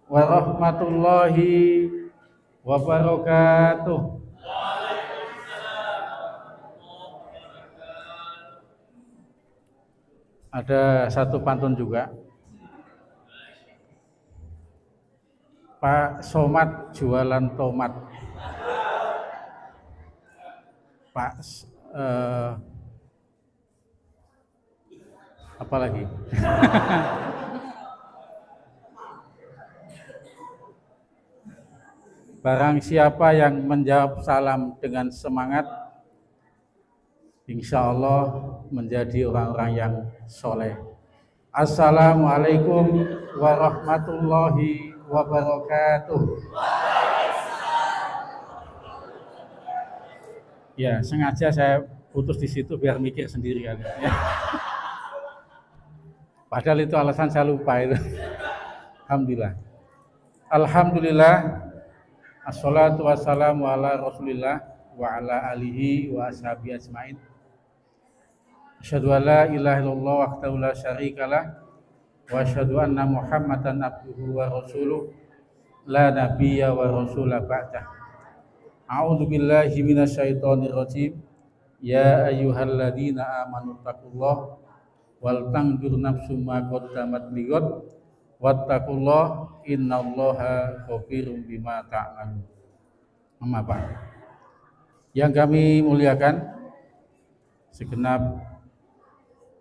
warahmatullahi wabarakatuh. Ada satu pantun juga. Pak Somad jualan tomat. Pak apa lagi? Barang siapa yang menjawab salam dengan semangat, insya Allah menjadi orang-orang yang soleh. Assalamualaikum warahmatullahi wabarakatuh. Ya, sengaja saya putus di situ biar mikir sendiri kan. Ya. Padahal itu alasan saya lupa itu. Alhamdulillah. Alhamdulillah. Assalatu wassalamu ala rasulillah wa ala alihi wa ashabihi ajma'in. Asyhadu an la ilaha illallah wahdahu la syarikalah wa asyhadu anna Muhammadan abduhu wa rasuluh la nabiyya wa rasula ba'dah. A'udzu billahi minasyaitonir rajim. Ya ayyuhalladzina amanu taqullaha wal tanzur nafsum ma qaddamat lighad wattaqullaha innallaha khabirum bima ta'malun. Amma ba'd. Yang kami muliakan segenap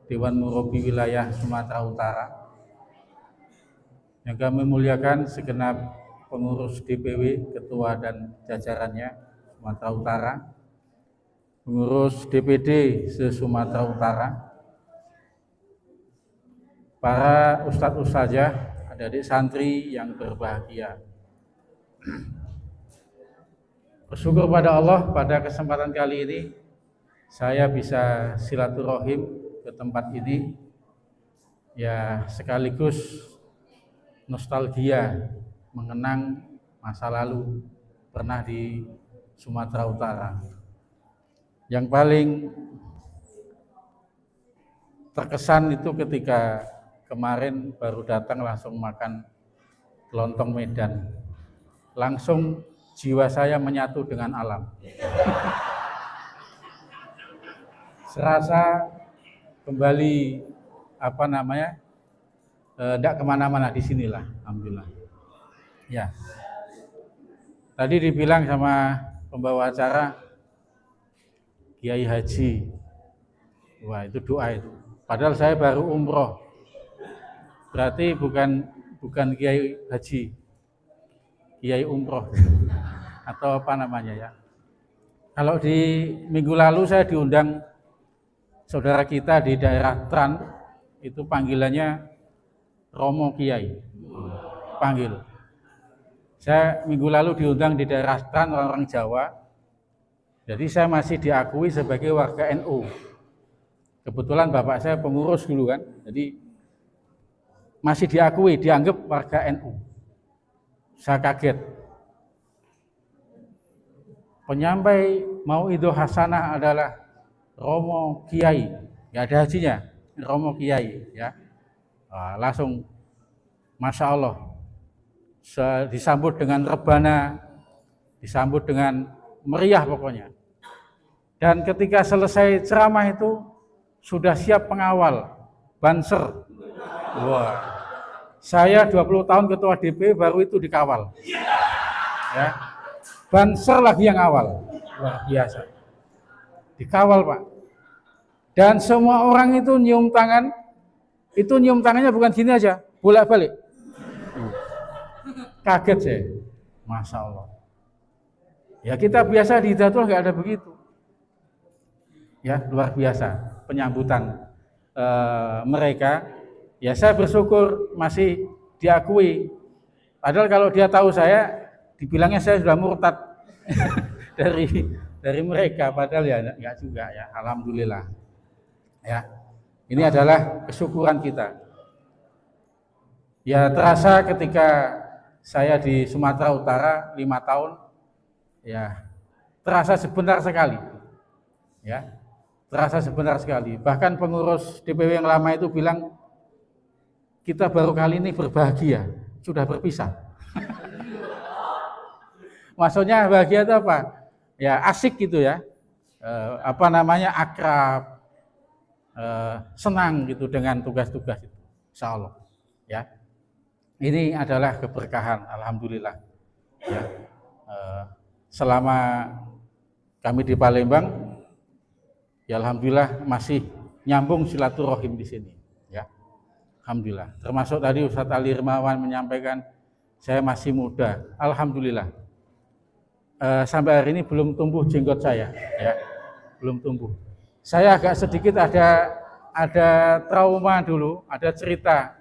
Dewan Murabi Wilayah Sumatera Utara, yang kami muliakan segenap pengurus DPW, ketua dan jajarannya Sumatera Utara, pengurus DPD se-Sumatera Utara, para ustadz ustazah, adik-adik santri yang berbahagia. Bersyukur pada Allah pada kesempatan kali ini saya bisa silaturahim ke tempat ini, ya sekaligus nostalgia mengenang masa lalu pernah di Sumatera Utara. Yang paling terkesan itu ketika kemarin baru datang langsung makan lontong Medan. Langsung jiwa saya menyatu dengan alam. Serasa kembali tidak kemana-mana, di sinilah, alhamdulillah. Ya, tadi dibilang sama pembawa acara Kiai Haji, wah itu doa itu. Padahal saya baru umroh, berarti bukan Kiai Haji, Kiai umroh atau apa namanya ya. Kalau di minggu lalu saya diundang saudara kita di daerah Tran, itu panggilannya Romo Kiai, panggil. Saya minggu lalu diundang di daerah Tran, orang-orang Jawa, jadi saya masih diakui sebagai warga NU. Kebetulan bapak saya pengurus dulu kan, jadi masih diakui, dianggap warga NU. Saya kaget. Penyampai Mauidul Hasanah adalah Romo Kiai, nggak ada hajinya, Romo Kiai, ya. Langsung, masya Allah, disambut dengan rebana, disambut dengan meriah pokoknya. Dan ketika selesai ceramah itu sudah siap pengawal, banser. Wah, saya 20 tahun ketua DP baru itu dikawal, ya. Banser lagi yang awal, luar biasa. Dikawal Pak. Dan semua orang itu nyium tangan, itu nyium tangannya bukan gini aja, bolak-balik. Kaget saya, masya Allah. Ya kita biasa di Hidayatul nggak ada begitu. Ya luar biasa penyambutan mereka. Ya saya bersyukur masih diakui. Padahal kalau dia tahu saya, dibilangnya saya sudah murtad dari mereka, padahal ya enggak juga ya, alhamdulillah. Ya. Ini adalah kesyukuran kita. Ya terasa ketika saya di Sumatera Utara 5 tahun, ya terasa sebentar sekali. Ya. Terasa sebentar sekali. Bahkan pengurus DPW yang lama itu bilang kita baru kali ini berbahagia, sudah berpisah. Maksudnya bahagia itu apa? Ya asik gitu ya, akrab, senang gitu dengan tugas-tugas itu, insya Allah. Ya, ini adalah keberkahan, alhamdulillah. Ya, selama kami di Palembang, ya alhamdulillah masih nyambung silaturahim di sini. Ya, alhamdulillah. Termasuk tadi Ustadz Ali Rimawan menyampaikan, saya masih muda, alhamdulillah. Sampai hari ini belum tumbuh jenggot saya, ya, belum tumbuh. Saya agak sedikit ada trauma dulu, ada cerita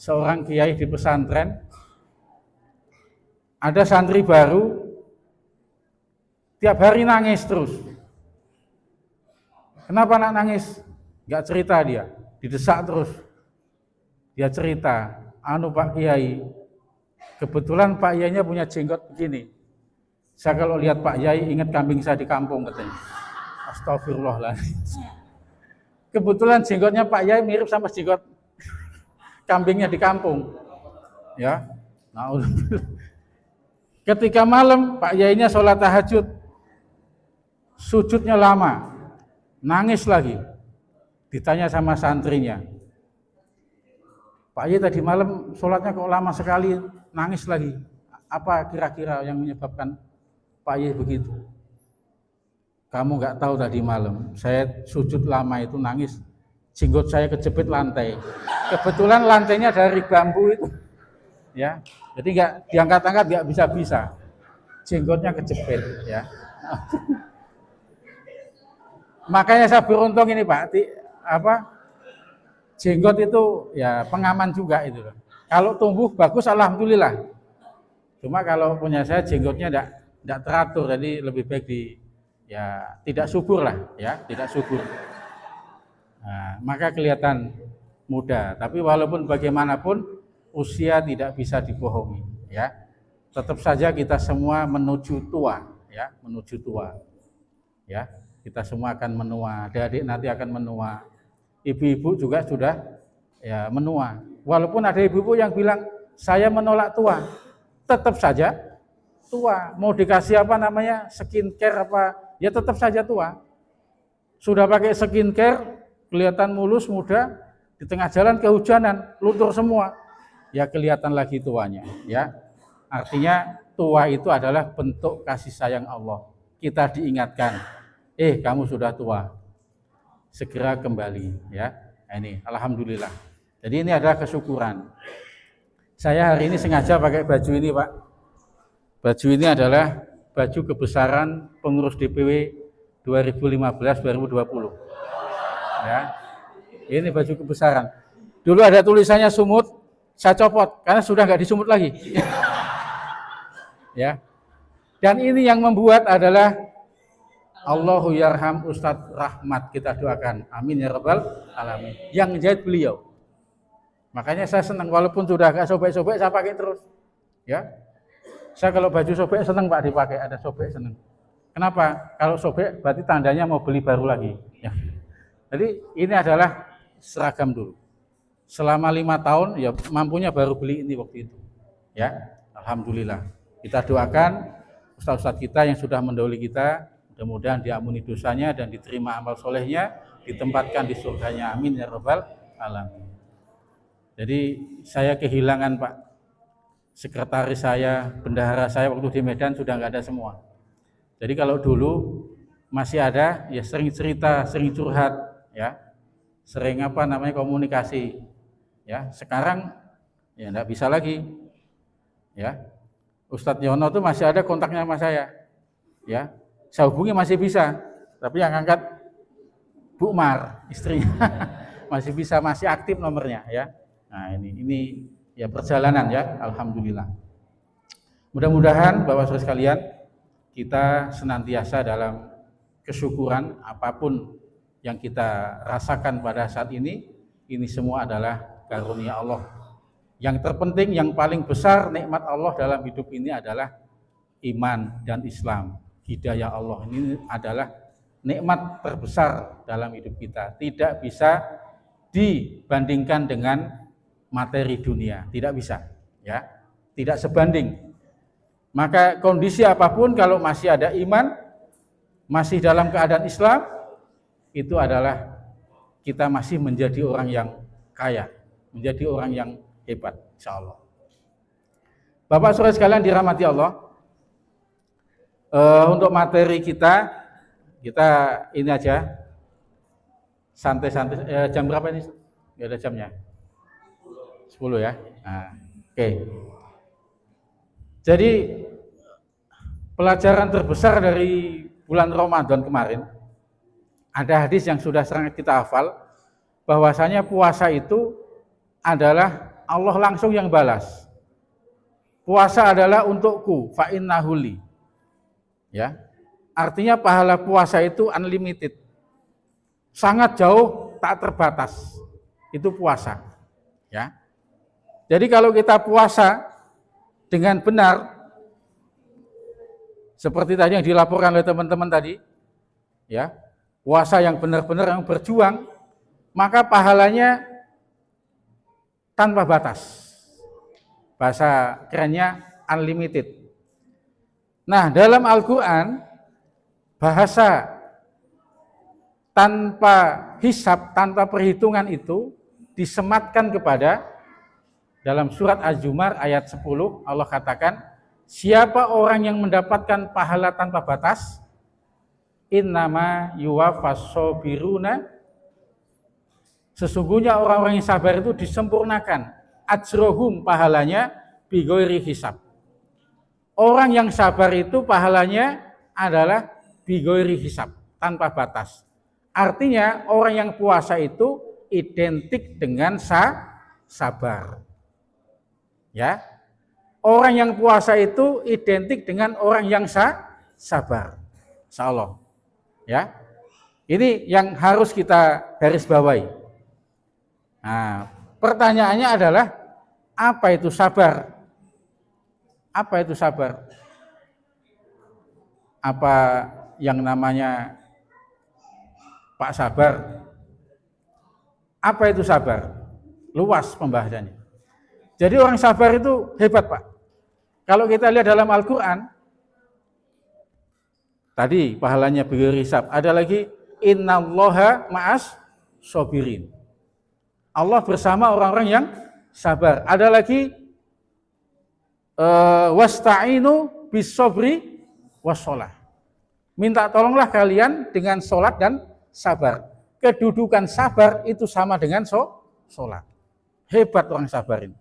seorang kiai di pesantren, ada santri baru, tiap hari nangis terus. Kenapa nak nangis? Gak cerita dia, didesak terus. Dia cerita, Pak Kiai, kebetulan Pak Kiainya punya jenggot begini. Saya kalau lihat Pak Kiai ingat kambing saya di kampung katanya. Astagfirullahaladzim. Kebetulan jenggotnya Pak Kiai mirip sama jenggot kambingnya di kampung. Ya. Nah, ketika malam Pak Kiainya sholat tahajud, sujudnya lama, nangis lagi. Ditanya sama santrinya, Pak Kiai tadi malam sholatnya kok lama sekali, nangis lagi. Apa kira-kira yang menyebabkan Pak Kiai begitu? Kamu nggak tahu tadi malam saya sujud lama itu nangis, jenggot saya kejepit lantai. Kebetulan lantainya dari bambu itu, ya. Jadi nggak diangkat-angkat nggak bisa, jenggotnya kejepit, ya. Makanya saya beruntung ini Pak, jenggot itu ya pengaman juga itu. Kalau tumbuh bagus alhamdulillah. Cuma kalau punya saya jenggotnya tidak teratur, jadi lebih baik tidak subur lah, ya, tidak subur. Nah, maka kelihatan muda, tapi walaupun bagaimanapun usia tidak bisa dibohongi, ya. Tetap saja kita semua menuju tua, ya, menuju tua. Ya, kita semua akan menua, adik-adik nanti akan menua. Ibu-ibu juga sudah ya menua. Walaupun ada ibu-ibu yang bilang saya menolak tua, tetap saja tua. Mau dikasih skincare apa, ya tetap saja tua. Sudah pakai skincare, kelihatan mulus, muda, di tengah jalan kehujanan, luntur semua. Ya kelihatan lagi tuanya, ya. Artinya tua itu adalah bentuk kasih sayang Allah. Kita diingatkan, kamu sudah tua, segera kembali, ya. Nah, ini alhamdulillah. Jadi ini adalah kesyukuran. Saya hari ini sengaja pakai baju ini, Pak. Baju ini adalah baju kebesaran pengurus DPW 2015-2020. Ya. Ini baju kebesaran. Dulu ada tulisannya sumut, saya copot karena sudah nggak disumut lagi. Ya. Dan ini yang membuat adalah Allahu yarham Ustadz Rahmat, kita doakan. Amin ya rabbal alamin. Yang menjahit beliau. Makanya saya senang walaupun sudah agak sobek-sobek saya pakai terus. Ya. Saya kalau baju sobek senang Pak dipakai, ada sobek senang. Kenapa? Kalau sobek berarti tandanya mau beli baru lagi. Ya. Jadi ini adalah seragam dulu. Selama 5 tahun ya mampunya baru beli ini waktu itu. Ya. Alhamdulillah. Kita doakan ustaz-ustaz kita yang sudah mendahului kita, mudah-mudahan diampuni dosanya dan diterima amal solehnya, ditempatkan di surganya. Amin ya rabbal alamin. Jadi saya kehilangan Pak, sekretaris saya, bendahara saya waktu di Medan sudah nggak ada semua. Jadi kalau dulu masih ada, ya sering cerita, sering curhat, ya, sering komunikasi, ya. Sekarang ya nggak bisa lagi, ya. Ustadz Yono tuh masih ada kontaknya sama saya, ya. Saya hubungi masih bisa, tapi yang angkat Bu Mar, istrinya, masih bisa, masih aktif nomornya, ya. Nah ini ya perjalanan ya, alhamdulillah. Mudah-mudahan Bapak Saudara sekalian kita senantiasa dalam kesyukuran apapun yang kita rasakan pada saat ini semua adalah karunia Allah. Yang terpenting, yang paling besar nikmat Allah dalam hidup ini adalah iman dan Islam. Hidayah Allah ini adalah nikmat terbesar dalam hidup kita. Tidak bisa dibandingkan dengan materi dunia, tidak bisa, ya, tidak sebanding. Maka kondisi apapun kalau masih ada iman, masih dalam keadaan Islam, itu adalah kita masih menjadi orang yang kaya, menjadi orang yang hebat, insya Allah. Bapak saudara sekalian dirahmati Allah, untuk materi kita ini aja, santai-santai. Jam berapa ini? Nggak ada jamnya? 10 ya? Nah, oke. Jadi pelajaran terbesar dari bulan Ramadan kemarin, ada hadis yang sudah sering kita hafal, bahwasanya puasa itu adalah Allah langsung yang balas. Puasa adalah untukku, fa innahu li. Ya. Artinya pahala puasa itu unlimited. Sangat jauh, tak terbatas. Itu puasa. Ya. Jadi kalau kita puasa dengan benar, seperti tadi yang dilaporkan oleh teman-teman tadi, ya, puasa yang benar-benar yang berjuang, maka pahalanya tanpa batas. Bahasa kerennya unlimited. Nah, dalam Al-Quran, bahasa tanpa hisab, tanpa perhitungan itu disematkan kepada, dalam surat Az-Zumar ayat 10, Allah katakan, siapa orang yang mendapatkan pahala tanpa batas, innama yuwaffas sabiruna, sesungguhnya orang-orang yang sabar itu disempurnakan ajrohum, pahalanya bighairi hisab. Orang yang sabar itu pahalanya adalah bighairi hisab, tanpa batas. Artinya orang yang puasa itu identik dengan sabar. Ya. Orang yang puasa itu identik dengan orang yang sabar. Insyaallah. Ya. Ini yang harus kita garis bawahi. Nah, pertanyaannya adalah, apa itu sabar? Apa itu sabar? Apa yang namanya Pak Sabar? Apa itu sabar? Luas pembahasannya. Jadi orang sabar itu hebat, Pak. Kalau kita lihat dalam Al-Quran, tadi pahalanya bighairi hisab. Ada lagi, innallaha ma'as sabirin. Allah bersama orang-orang yang sabar. Ada lagi, wasta'inu bis-sabri was-shalah. Minta tolonglah kalian dengan sholat dan sabar. Kedudukan sabar itu sama dengan sholat. Hebat orang sabar ini.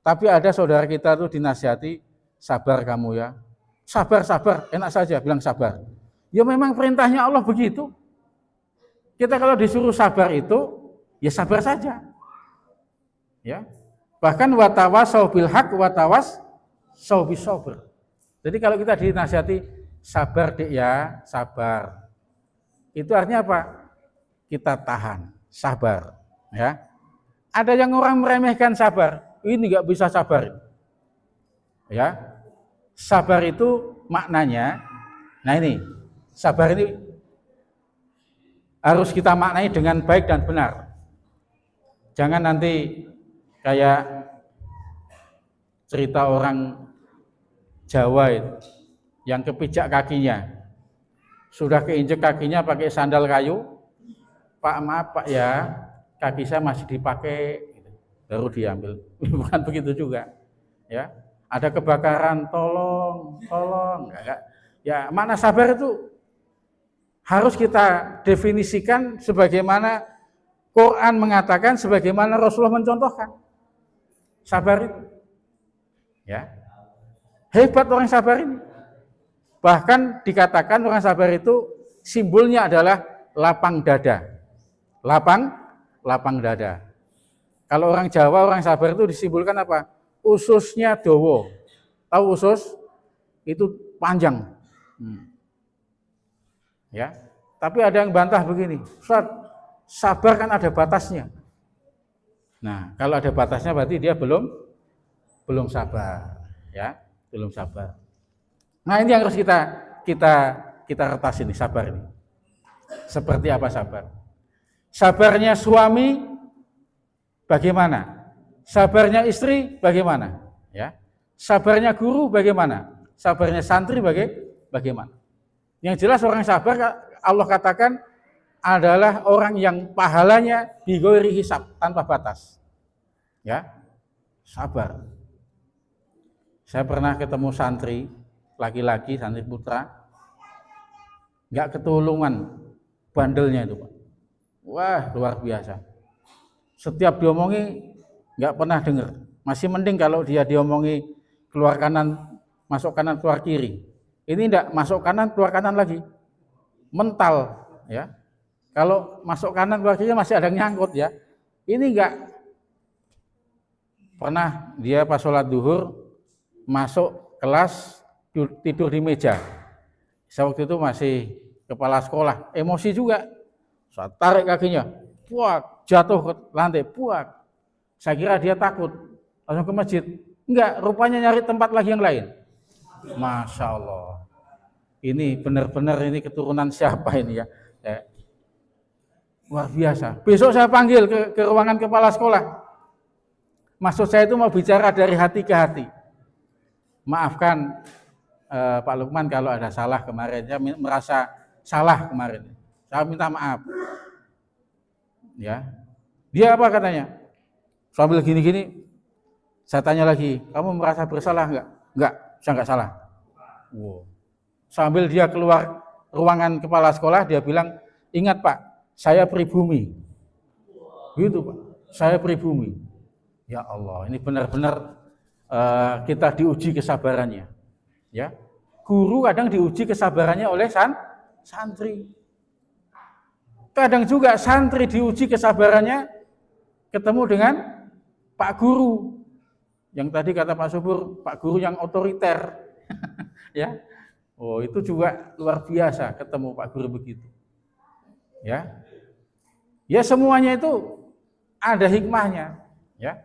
Tapi ada saudara kita tuh dinasihati, sabar kamu ya. Sabar, enak saja bilang sabar. Ya memang perintahnya Allah begitu. Kita kalau disuruh sabar itu, ya sabar saja. Ya. Bahkan watawasau bil haq watawasau bis sabr. Jadi kalau kita dinasihati sabar Dek ya, sabar. Itu artinya apa? Kita tahan, sabar, ya. Ada yang orang meremehkan sabar, ini nggak bisa sabar. Ya. Sabar itu maknanya, nah ini, sabar ini harus kita maknai dengan baik dan benar. Jangan nanti kayak cerita orang Jawa itu, yang kepijak kakinya, sudah keinjek kakinya pakai sandal kayu, Pak maaf Pak ya, kaki saya masih dipakai, baru diambil. Bukan begitu juga, ya. Ada kebakaran, tolong, ya makna sabar itu harus kita definisikan sebagaimana Quran mengatakan, sebagaimana Rasulullah mencontohkan. Sabar itu, ya, hebat orang sabar ini. Bahkan dikatakan orang sabar itu simbolnya adalah lapang dada. Lapang dada. Kalau orang Jawa, orang sabar itu disimbolkan apa? Ususnya dowo. Tahu usus? Itu panjang. Ya. Tapi ada yang bantah begini, Ustaz, sabar kan ada batasnya. Nah, kalau ada batasnya berarti dia belum sabar, ya, belum sabar. Nah, ini yang harus kita retas ini, sabar ini. Seperti apa sabar? Sabarnya suami bagaimana? Sabarnya istri bagaimana? Ya. Sabarnya guru bagaimana? Sabarnya santri bagaimana? Yang jelas orang sabar Allah katakan adalah orang yang pahalanya bighairi hisab, tanpa batas. Ya, sabar. Saya pernah ketemu santri laki-laki, santri putra, nggak ketulungan bandelnya itu, Pak. Wah, luar biasa. Setiap diomongi nggak pernah dengar. Masih mending kalau dia diomongi keluar kanan, masuk kanan, keluar kiri. Ini enggak, masuk kanan, keluar kanan lagi. Mental, ya. Kalau masuk kanan, keluar kiri masih ada yang nyangkut, ya. Ini enggak. Pernah dia pas sholat duhur, masuk kelas, tidur di meja. Saya waktu itu masih kepala sekolah, emosi juga. Saya tarik kakinya, puak, jatuh ke lantai, puak. Saya kira dia takut, langsung ke masjid. Enggak, rupanya nyari tempat lagi yang lain. Masya Allah. Ini benar-benar ini keturunan siapa ini ya? Luar biasa. Besok saya panggil ke ruangan kepala sekolah. Maksud saya itu mau bicara dari hati ke hati. Maafkan Pak Lukman kalau ada salah kemarin. Saya merasa salah kemarin. Saya minta maaf. Ya. Dia apa katanya? Sambil gini-gini, saya tanya lagi, kamu merasa bersalah enggak? Enggak, saya enggak salah. Wow. Sambil dia keluar ruangan kepala sekolah, dia bilang, ingat Pak, saya pribumi. Gitu Pak, saya pribumi. Ya Allah, ini benar-benar kita diuji kesabarannya. Ya, guru kadang diuji kesabarannya oleh santri. Kadang juga santri diuji kesabarannya ketemu dengan Pak Guru. Yang tadi kata Pak Subur, Pak Guru yang otoriter. Ya. Oh, itu juga luar biasa ketemu Pak Guru begitu. Ya. Ya semuanya itu ada hikmahnya, ya.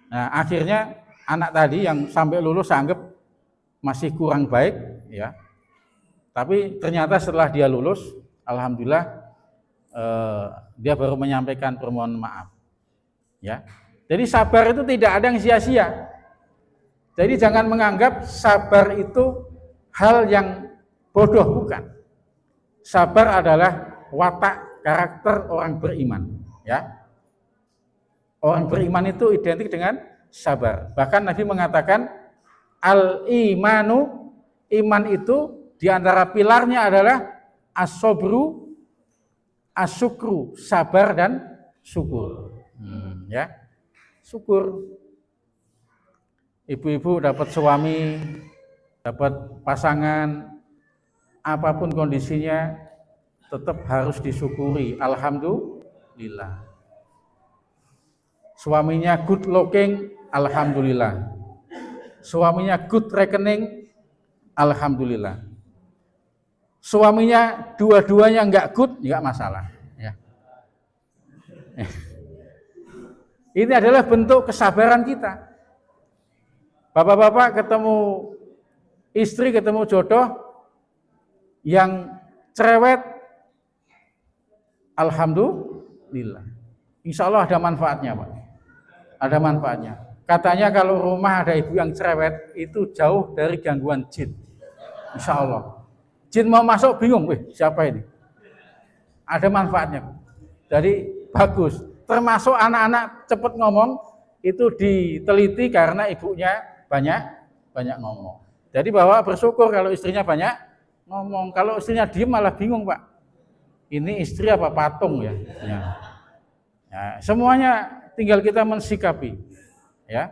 Nah, akhirnya anak tadi yang sampai lulus saya anggap masih kurang baik, ya. Tapi ternyata setelah dia lulus, alhamdulillah dia baru menyampaikan permohonan maaf. Ya. Jadi sabar itu tidak ada yang sia-sia. Jadi jangan menganggap sabar itu hal yang bodoh, bukan. Sabar adalah watak karakter orang beriman, ya. Orang beriman itu identik dengan sabar. Bahkan Nabi mengatakan al-imanu, iman itu diantara pilarnya adalah as-sobru, as-syukru, sabar dan syukur. Ya, syukur. Ibu-ibu dapat suami, dapat pasangan, apapun kondisinya, tetap harus disyukuri. Alhamdulillah. Suaminya good looking, alhamdulillah. Suaminya good rekening, alhamdulillah. Suaminya dua-duanya enggak good, enggak masalah. Ya. Ini adalah bentuk kesabaran kita. Bapak-bapak ketemu istri, ketemu jodoh yang cerewet, alhamdulillah. Insya Allah ada manfaatnya, Pak. Ada manfaatnya. Katanya kalau rumah ada ibu yang cerewet, itu jauh dari gangguan jin. Insya Allah. Jin mau masuk bingung, siapa ini? Ada manfaatnya. Jadi bagus. Termasuk anak-anak cepat ngomong, itu diteliti karena ibunya banyak ngomong. Jadi bahwa bersyukur kalau istrinya banyak ngomong. Kalau istrinya diem malah bingung, Pak. Ini istri apa patung ya? Ya, semuanya tinggal kita mensikapi. Ya,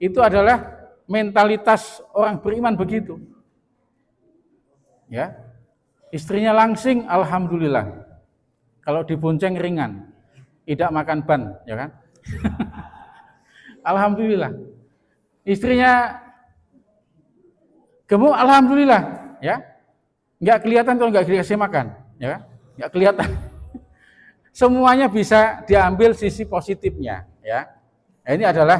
itu adalah mentalitas orang beriman begitu. Ya, istrinya langsing, alhamdulillah. Kalau dibonceng ringan, tidak makan ban, ya kan? Alhamdulillah. Istrinya gemuk, alhamdulillah, ya. Nggak kelihatan kalau nggak dikasih makan, ya kan? Nggak kelihatan. Semuanya bisa diambil sisi positifnya, ya. Nah, ini adalah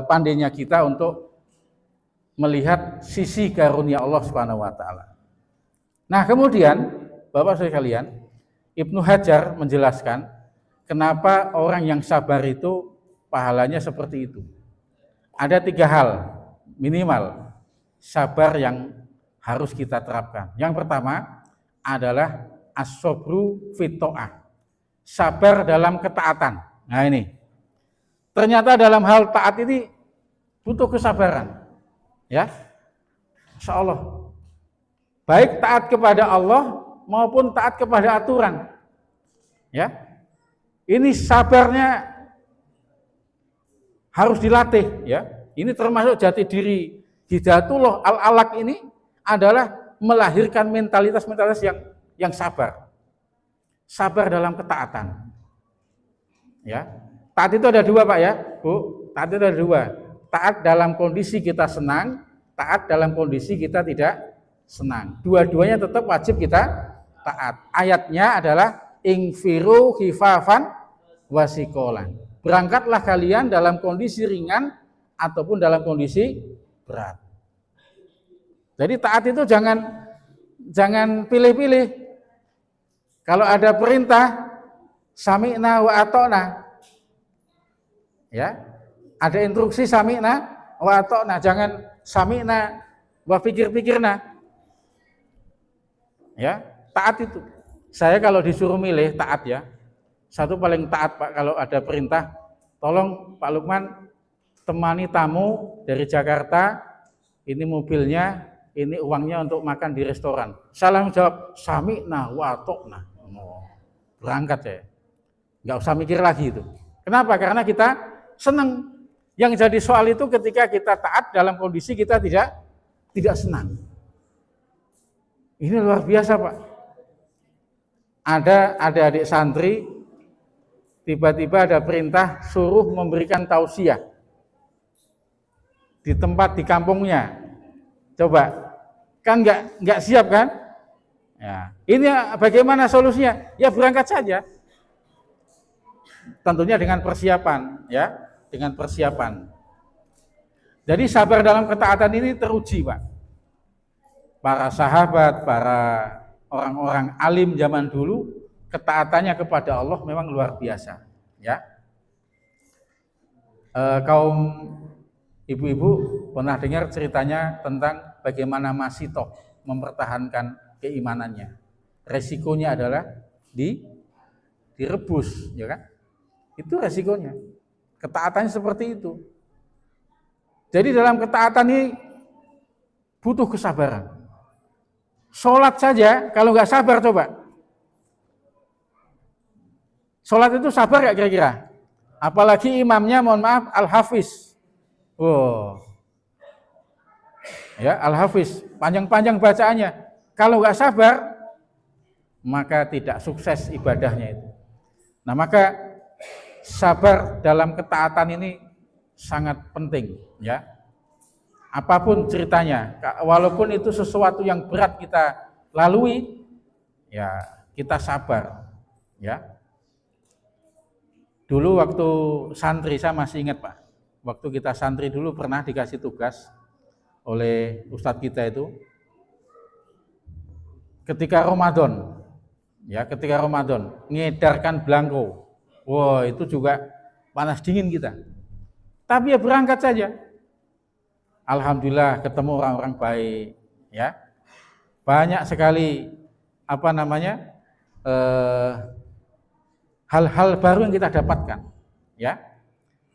pandainya kita untuk melihat sisi karunia Allah Subhanahu wa taala. Nah, kemudian Bapak Saudara sekalian, Ibnu Hajar menjelaskan kenapa orang yang sabar itu pahalanya seperti itu. Ada 3 hal minimal sabar yang harus kita terapkan. Yang pertama adalah as-sabru fit ta'ah. Sabar dalam ketaatan. Nah ini. Ternyata dalam hal taat ini butuh kesabaran. Ya. Insya Allah. Baik taat kepada Allah maupun taat kepada aturan. Ya. Ini sabarnya harus dilatih, ya. Ini termasuk jati diri Hidayatullah Al-Alaq ini adalah melahirkan mentalitas yang sabar. Sabar dalam ketaatan. Ya. Taat itu ada dua, Pak, ya, Bu. Taat itu ada dua. Taat dalam kondisi kita senang, taat dalam kondisi kita tidak senang. Dua-duanya tetap wajib kita taat. Ayatnya adalah ingfiru khifafan wasikolan. Berangkatlah kalian dalam kondisi ringan ataupun dalam kondisi berat. Jadi taat itu jangan pilih-pilih. Kalau ada perintah sami'na wa ata'na. Ya. Ada instruksi sami'na wa ata'na, jangan sami'na wa pikir-pikirna. Ya, taat itu. Saya kalau disuruh milih taat, ya. Satu paling taat, Pak, kalau ada perintah, tolong Pak Lukman temani tamu dari Jakarta, ini mobilnya, ini uangnya untuk makan di restoran. Salah jawab, sami'na wa ata'na. Berangkat ya. Nggak usah mikir lagi itu. Kenapa? Karena kita senang. Yang jadi soal itu ketika kita taat dalam kondisi kita tidak senang. Ini luar biasa, Pak. Ada adik santri, tiba-tiba ada perintah suruh memberikan tausiah di tempat di kampungnya. Coba, kan nggak siap kan? Ya, ini bagaimana solusinya? Ya berangkat saja. Tentunya dengan persiapan, ya, dengan persiapan. Jadi sabar dalam ketaatan ini teruji, Pak. Para sahabat, para orang-orang alim zaman dulu, ketaatannya kepada Allah memang luar biasa, ya. Kaum ibu-ibu pernah dengar ceritanya tentang bagaimana Masitoh mempertahankan keimanannya. Resikonya adalah direbus, ya kan? Itu resikonya. Ketaatannya seperti itu. Jadi dalam ketaatan ini butuh kesabaran. Sholat saja, kalau nggak sabar coba. Sholat itu sabar nggak kira-kira? Apalagi imamnya, mohon maaf, Al-Hafiz. Wow. Ya, Al-Hafiz, panjang-panjang bacaannya. Kalau nggak sabar, maka tidak sukses ibadahnya itu. Nah, maka sabar dalam ketaatan ini sangat penting, ya. Apapun ceritanya, walaupun itu sesuatu yang berat kita lalui, ya kita sabar, ya. Dulu waktu santri, saya masih ingat, Pak. Waktu kita santri dulu pernah dikasih tugas oleh ustadz kita itu ketika Ramadan, ya, ketika Ramadan ngedarkan belangko. Wah, itu juga panas dingin kita. Tapi ya berangkat saja. Alhamdulillah ketemu orang-orang baik, ya. Banyak sekali hal-hal baru yang kita dapatkan, ya.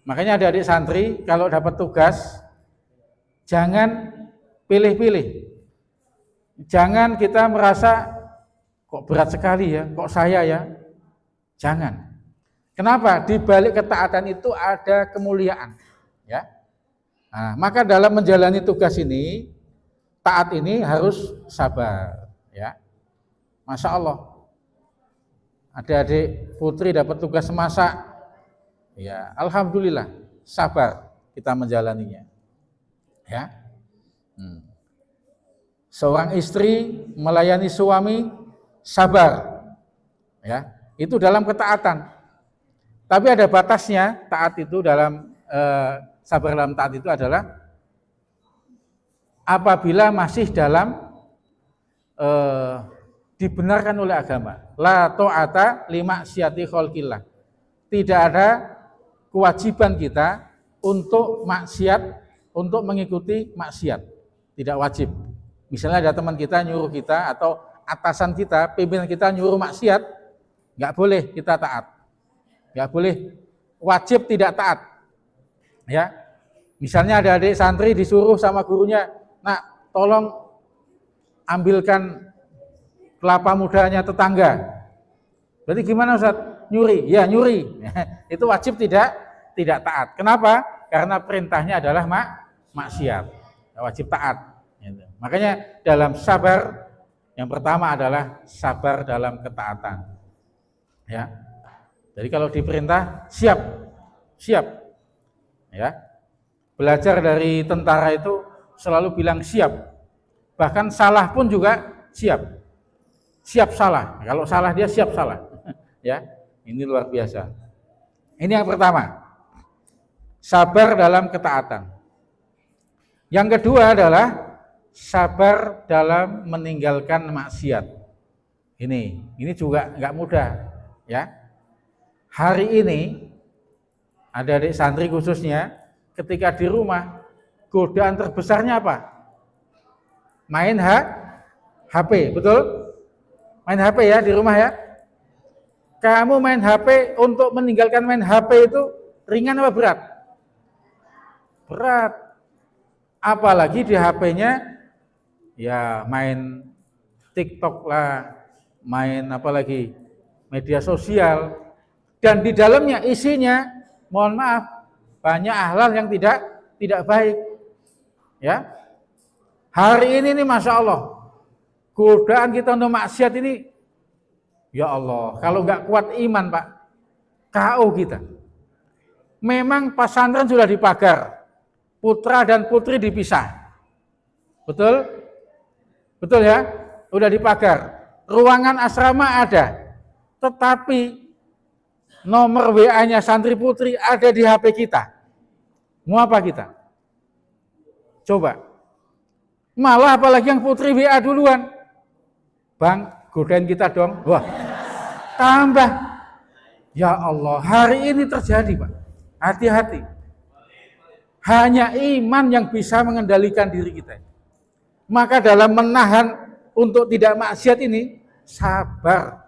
Makanya adik-adik santri kalau dapat tugas jangan pilih-pilih. Jangan kita merasa kok berat sekali ya, kok saya ya. Jangan. Kenapa? Di balik ketaatan itu ada kemuliaan, ya. Nah, maka dalam menjalani tugas ini, taat ini harus sabar, ya. Masya Allah. Adik-adik putri dapat tugas masak, ya, alhamdulillah, sabar kita menjalaninya, ya. Seorang istri melayani suami, sabar, ya. Itu dalam ketaatan. Tapi ada batasnya. Taat itu dalam sabar dalam taat itu adalah apabila masih dalam dibenarkan oleh agama. La ta'ata lima syati khalqillah. Tidak ada kewajiban kita untuk maksiat untuk mengikuti maksiat, tidak wajib. Misalnya ada teman kita nyuruh kita atau atasan kita, pimpinan kita nyuruh maksiat, nggak boleh kita taat, nggak boleh, wajib tidak taat. Ya, misalnya ada adik santri disuruh sama gurunya, nak tolong ambilkan kelapa mudanya tetangga. Berarti gimana Ustaz? Nyuri? Ya nyuri. Itu wajib tidak taat. Kenapa? Karena perintahnya adalah maksiat. Wajib taat. Makanya dalam sabar yang pertama adalah sabar dalam ketaatan. Ya. Jadi kalau diperintah siap. Ya. Belajar dari tentara itu selalu bilang siap. Bahkan salah pun juga siap. Siap salah. Kalau salah dia siap salah. Ya. Ini luar biasa. Ini yang pertama. Sabar dalam ketaatan. Yang kedua adalah sabar dalam meninggalkan maksiat. Ini juga nggak mudah, ya. Hari ini ada adik santri khususnya, ketika di rumah godaan terbesarnya apa? Main HP, betul? Main HP ya di rumah ya. Kamu main HP untuk meninggalkan main HP itu ringan apa berat? Berat. Apalagi di HP-nya ya main TikTok lah, main apalagi media sosial, dan di dalamnya isinya, mohon maaf, banyak hal yang tidak baik. Ya, hari ini nih masya Allah, godaan kita untuk maksiat ini, ya Allah, kalau nggak kuat iman Pak, KO kita. Memang pesantren sudah dipagar, putra dan putri dipisah, betul? Betul ya, udah dipagar. Ruangan asrama ada, tetapi nomor WA-nya santri putri ada di HP kita. Mau apa kita? Coba. Malah apalagi yang putri WA duluan. Bang, godain kita dong. Wah, tambah. Ya Allah, hari ini terjadi Pak. Hati-hati. Hanya iman yang bisa mengendalikan diri kita. Maka dalam menahan untuk tidak maksiat ini, sabar.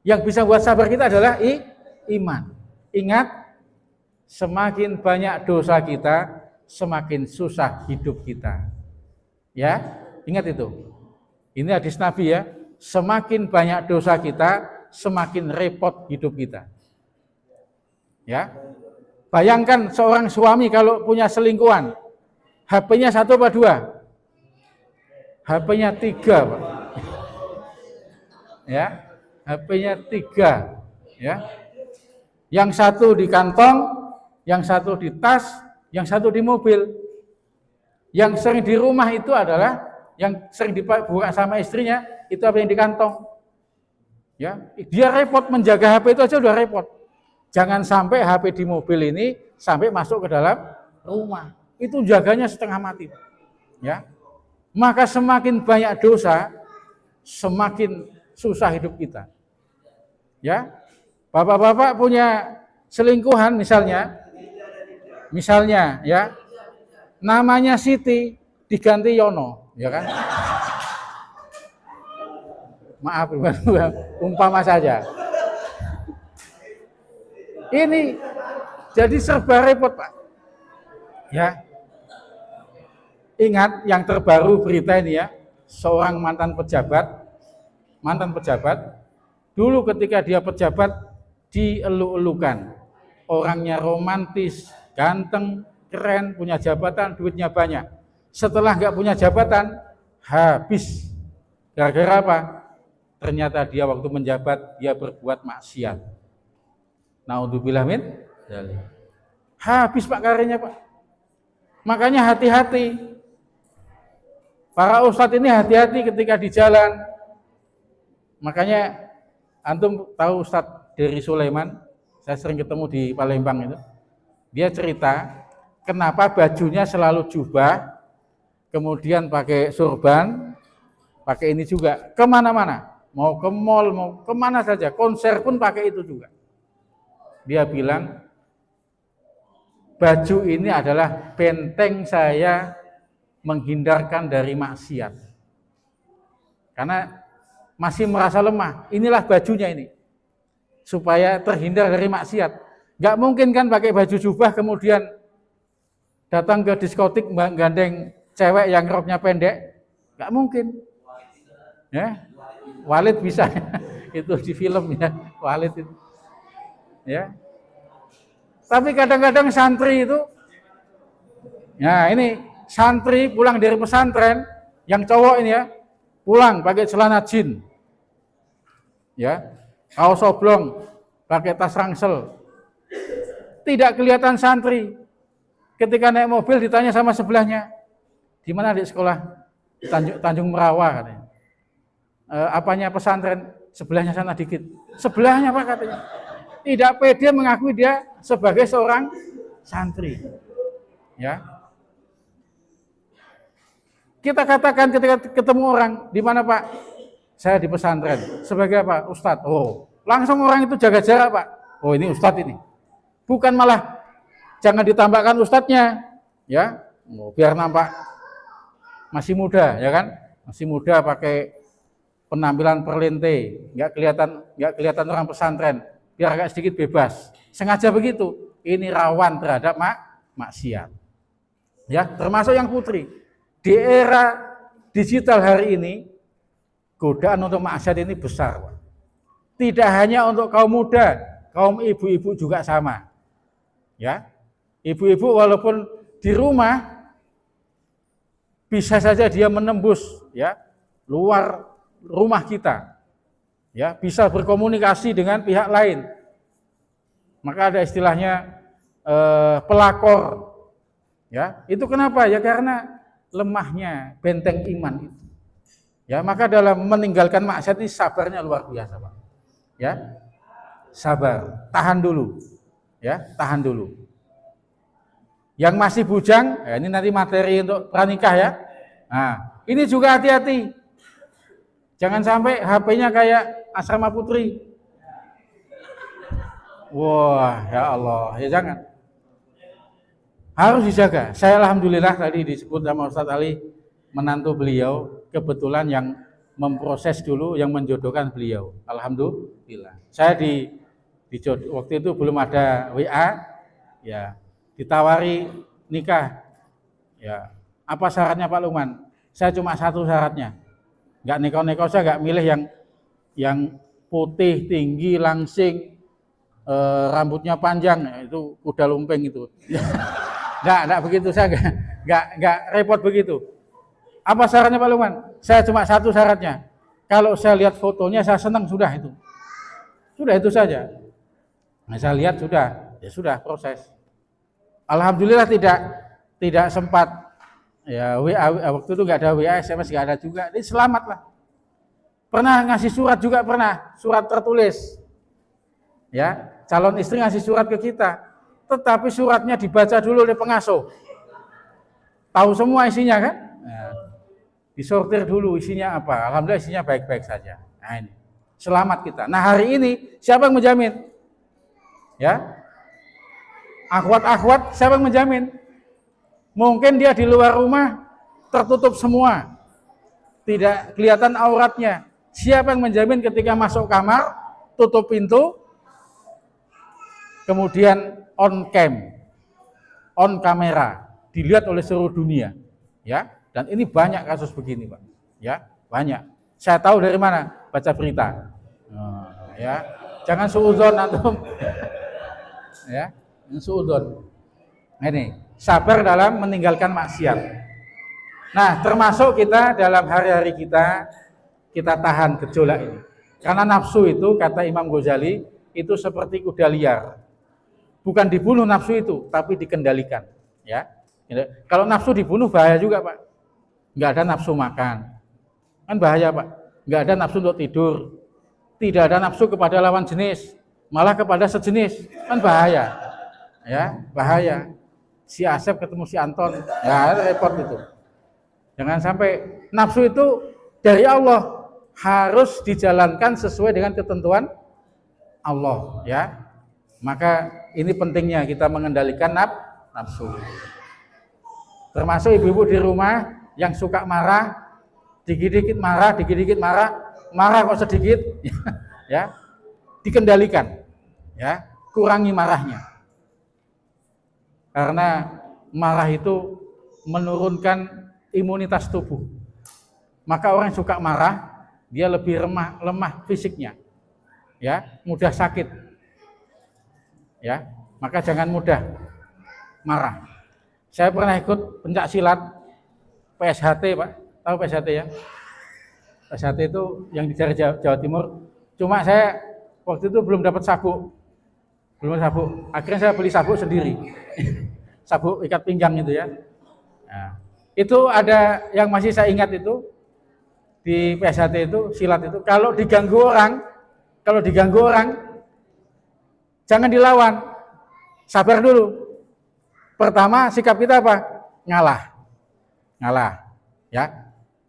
Yang bisa buat sabar kita adalah iman. Ingat, semakin banyak dosa kita, semakin susah hidup kita. Ya, ingat itu. Ini hadis Nabi ya. Semakin banyak dosa kita, semakin repot hidup kita. Ya, bayangkan seorang suami kalau punya selingkuhan, HP-nya 1 apa 2? HP-nya 3, Pak. Ya, HP-nya 3, ya. Yang satu di kantong, yang satu di tas, yang satu di mobil. Yang sering di rumah itu adalah yang sering dibuka sama istrinya, itu apa yang di kantong. Ya, dia repot menjaga HP itu aja udah repot. Jangan sampai HP di mobil ini sampai masuk ke dalam rumah. Itu jaganya setengah mati. Ya. Maka semakin banyak dosa, semakin susah hidup kita. Ya, bapak-bapak punya selingkuhan misalnya, ya, namanya Siti diganti Yono, ya kan? Maaf, umpama saja. Ini jadi serba repot Pak. Ya. Ingat yang terbaru berita ini ya, seorang mantan pejabat, dulu ketika dia pejabat dielu-elukan, orangnya romantis, ganteng, keren, punya jabatan, duitnya banyak. Setelah nggak punya jabatan, habis. Gara-gara apa? Ternyata dia waktu menjabat, dia berbuat maksiat. Naudzubillah min dzalik. Habis Pak karirnya Pak. Makanya hati-hati. Para ustadz ini hati-hati ketika di jalan. Makanya antum tahu Ustadz Dery Sulaiman, saya sering ketemu di Palembang itu. Dia cerita kenapa bajunya selalu jubah, kemudian pakai surban, pakai ini juga kemana-mana, mau ke mall, mau kemana saja, konser pun pakai itu juga. Dia bilang baju ini adalah benteng saya menghindarkan dari maksiat. Karena masih merasa lemah, inilah bajunya ini. Supaya terhindar dari maksiat. Gak mungkin kan pakai baju jubah kemudian datang ke diskotik gandeng cewek yang roknya pendek. Gak mungkin. Ya, Walid bisa. Itu di film ya, Walid itu. Ya. Tapi kadang-kadang santri itu, ya ini santri pulang dari pesantren, yang cowok ini ya, pulang pakai celana jin, ya, kaos oblong, pakai tas ransel, tidak kelihatan santri. Ketika naik mobil ditanya sama sebelahnya, di mana di sekolah? Tanjung Merawa katanya. Apanya pesantren? Sebelahnya sana dikit. Sebelahnya Pak katanya. Tidak pede mengakui dia sebagai seorang santri. Ya. Kita katakan ketika ketemu orang, di mana Pak? Saya di pesantren. Sebagai apa? Ustadz. Oh, langsung orang itu jaga jarak Pak. Oh ini Ustadz ini. Bukan malah jangan ditambahkan ustadznya, ya. Oh, biar nampak masih muda, ya kan? Masih muda pakai penampilan perlente, nggak kelihatan orang pesantren. Biar agak sedikit bebas. Sengaja begitu. Ini rawan terhadap maksiat. Ya, termasuk yang putri. Di era digital hari ini, godaan untuk maksiat ini besar. Tidak hanya untuk kaum muda, kaum ibu-ibu juga sama. Ya, ibu-ibu walaupun di rumah bisa saja dia menembus ya luar rumah kita. Ya, bisa berkomunikasi dengan pihak lain. Maka ada istilahnya pelakor. Ya, itu kenapa? Ya karena lemahnya benteng iman itu. Ya, maka dalam meninggalkan maksiat ini sabarnya luar biasa, Pak. Ya. Sabar, tahan dulu. Ya, tahan dulu. Yang masih bujang, ya ini nanti materi untuk pranikah ya. Nah, ini juga hati-hati. Jangan sampai HP-nya kayak asrama putri. Wah, ya Allah, ya jangan. Harus dijaga. Saya alhamdulillah tadi disebut sama Ustadz Ali, menantu beliau, kebetulan yang memproses dulu, yang menjodohkan beliau. Alhamdulillah. Saya waktu itu belum ada WA, ya ditawari nikah. Ya, apa syaratnya Pak Lukman? Saya cuma satu syaratnya. Nggak neko-neko, saya nggak milih yang putih, tinggi, langsing, rambutnya panjang, itu kuda lumping itu. Nggak begitu, saya nggak repot begitu. Apa syaratnya Pak Lukman? Saya cuma satu syaratnya. Kalau saya lihat fotonya, saya senang sudah itu. Sudah itu saja. Nah, saya lihat sudah, ya sudah proses. Alhamdulillah tidak sempat. Ya WA waktu itu nggak ada WA, SMS nggak ada juga. Ini selamat lah. Pernah ngasih surat juga pernah, surat tertulis. Ya, calon istri ngasih surat ke kita, tetapi suratnya dibaca dulu oleh pengasuh. Tahu semua isinya kan? Nah, disortir dulu isinya apa. Alhamdulillah isinya baik-baik saja. Nah ini, selamat kita. Nah hari ini siapa yang menjamin? Ya, akhwat-akhwat siapa yang menjamin? Mungkin dia di luar rumah tertutup semua, tidak kelihatan auratnya. Siapa yang menjamin ketika masuk kamar, tutup pintu, kemudian on cam, on kamera, dilihat oleh seluruh dunia, ya. Dan ini banyak kasus begini, Pak. Ya, banyak. Saya tahu dari mana? Baca berita. Ya, jangan suudzon antum. Ya, suudzon. Nah, ini sabar dalam meninggalkan maksiat. Nah, termasuk kita dalam hari-hari kita tahan gejolak ini. Karena nafsu itu, kata Imam Ghazali, itu seperti kuda liar. Bukan dibunuh nafsu itu, tapi dikendalikan. Ya, kalau nafsu dibunuh bahaya juga Pak. Nggak ada nafsu makan, kan bahaya Pak. Nggak ada nafsu untuk tidur, tidak ada nafsu kepada lawan jenis, malah kepada sejenis, kan bahaya. Ya, bahaya. Si Asep ketemu si Anton, ya repot itu. Jangan sampai nafsu itu dari Allah, harus dijalankan sesuai dengan ketentuan Allah, ya. Maka ini pentingnya kita mengendalikan nafsu. Termasuk ibu-ibu di rumah yang suka marah, dikit-dikit marah, marah kok sedikit, ya, dikendalikan, ya, kurangi marahnya. Karena marah itu menurunkan imunitas tubuh. Maka orang yang suka marah, dia lebih lemah fisiknya, ya, mudah sakit, ya. Maka jangan mudah marah. Saya pernah ikut pencak silat PSHT, Pak. Tahu PSHT ya? PSHT itu yang di daerah Jawa Timur. Cuma saya waktu itu belum dapat sabuk. Akhirnya saya beli sabuk sendiri. Sabuk ikat pinggang itu ya. Nah, itu ada yang masih saya ingat itu di PSHT itu, silat itu, kalau diganggu orang jangan dilawan. Sabar dulu. Pertama sikap kita apa? Ngalah, ya.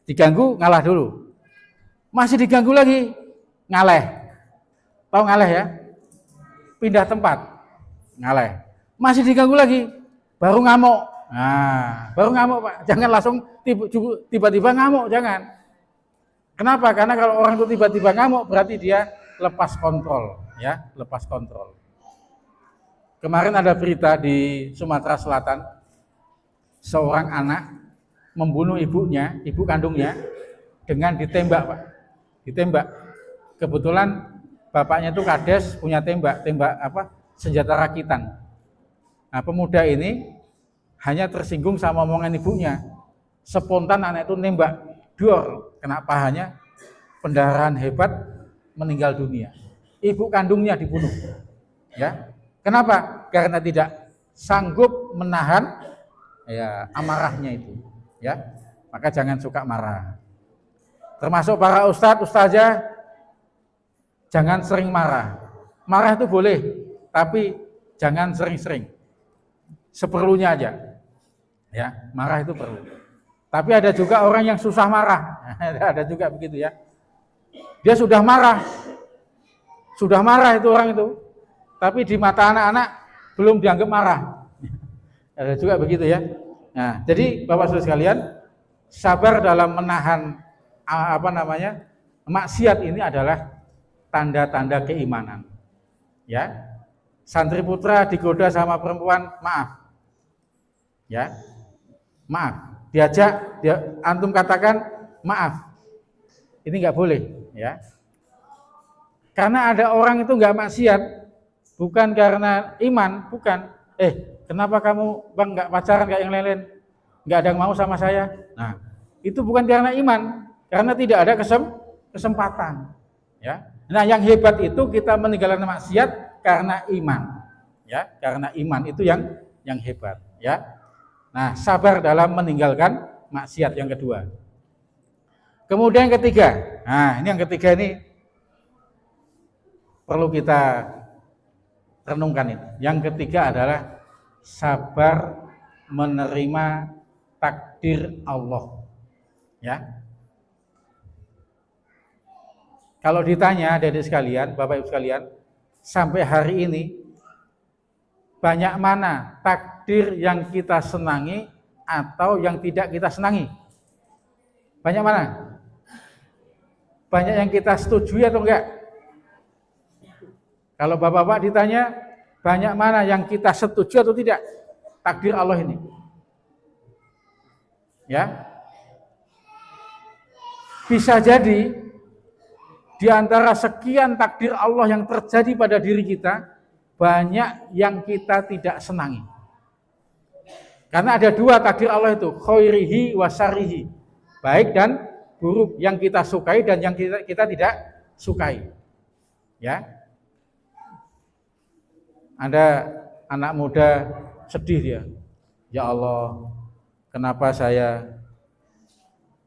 Diganggu, ngalah dulu. Masih diganggu lagi, ngaleh. Tahu ngaleh ya? Pindah tempat, ngaleh. Masih diganggu lagi, baru ngamuk. Nah, baru ngamuk, Pak. Jangan langsung tiba-tiba ngamuk, jangan. Kenapa? Karena kalau orang itu tiba-tiba ngamuk, berarti dia lepas kontrol, ya, lepas kontrol. Kemarin ada berita di Sumatera Selatan, seorang anak membunuh ibunya, ibu kandungnya, dengan ditembak, Pak. Ditembak. Kebetulan bapaknya itu kades, punya tembak senjata rakitan. Nah, pemuda ini hanya tersinggung sama omongan ibunya. Spontan anak itu nembak, dor, kena pahanya, pendarahan hebat, meninggal dunia. Ibu kandungnya dibunuh. Ya. Kenapa? Karena tidak sanggup menahan ya amarahnya itu, ya. Maka jangan suka marah. Termasuk para ustadzah, jangan sering marah. Marah itu boleh, tapi jangan sering-sering. Seperlunya aja. Ya, marah itu perlu. Tapi ada juga orang yang susah marah. Ada juga begitu ya. Dia sudah marah itu orang itu. Tapi di mata anak-anak belum dianggap marah. Ada juga begitu ya. Nah, jadi Bapak Saudara sekalian, sabar dalam menahan maksiat ini adalah tanda-tanda keimanan. Ya. Santri putra digoda sama perempuan, maaf. Ya. Maaf. Antum katakan maaf. Ini enggak boleh, ya. Karena ada orang itu enggak maksiat bukan karena iman, bukan. Kenapa kamu Bang nggak pacaran kayak yang lain-lain? Nggak ada yang mau sama saya? Nah, itu bukan karena iman, karena tidak ada kesempatan. Ya. Nah, yang hebat itu kita meninggalkan maksiat karena iman. Ya, karena iman itu yang hebat. Ya. Nah, sabar dalam meninggalkan maksiat yang kedua. Kemudian yang ketiga. Nah, ini yang ketiga ini perlu kita renungkan itu. Yang ketiga adalah sabar menerima takdir Allah. Ya. Kalau ditanya adik-adik sekalian, Bapak Ibu sekalian, sampai hari ini banyak mana takdir yang kita senangi atau yang tidak kita senangi? Banyak mana? Banyak yang kita setujui atau enggak? Kalau Bapak-bapak ditanya, banyak mana yang kita setuju atau tidak takdir Allah ini? Ya. Bisa jadi di antara sekian takdir Allah yang terjadi pada diri kita, banyak yang kita tidak senangi. Karena ada dua takdir Allah itu, khairihi wa syarrihi. Baik dan buruk, yang kita sukai dan yang kita tidak sukai. Ya. Ada anak muda sedih dia. Ya Allah, kenapa saya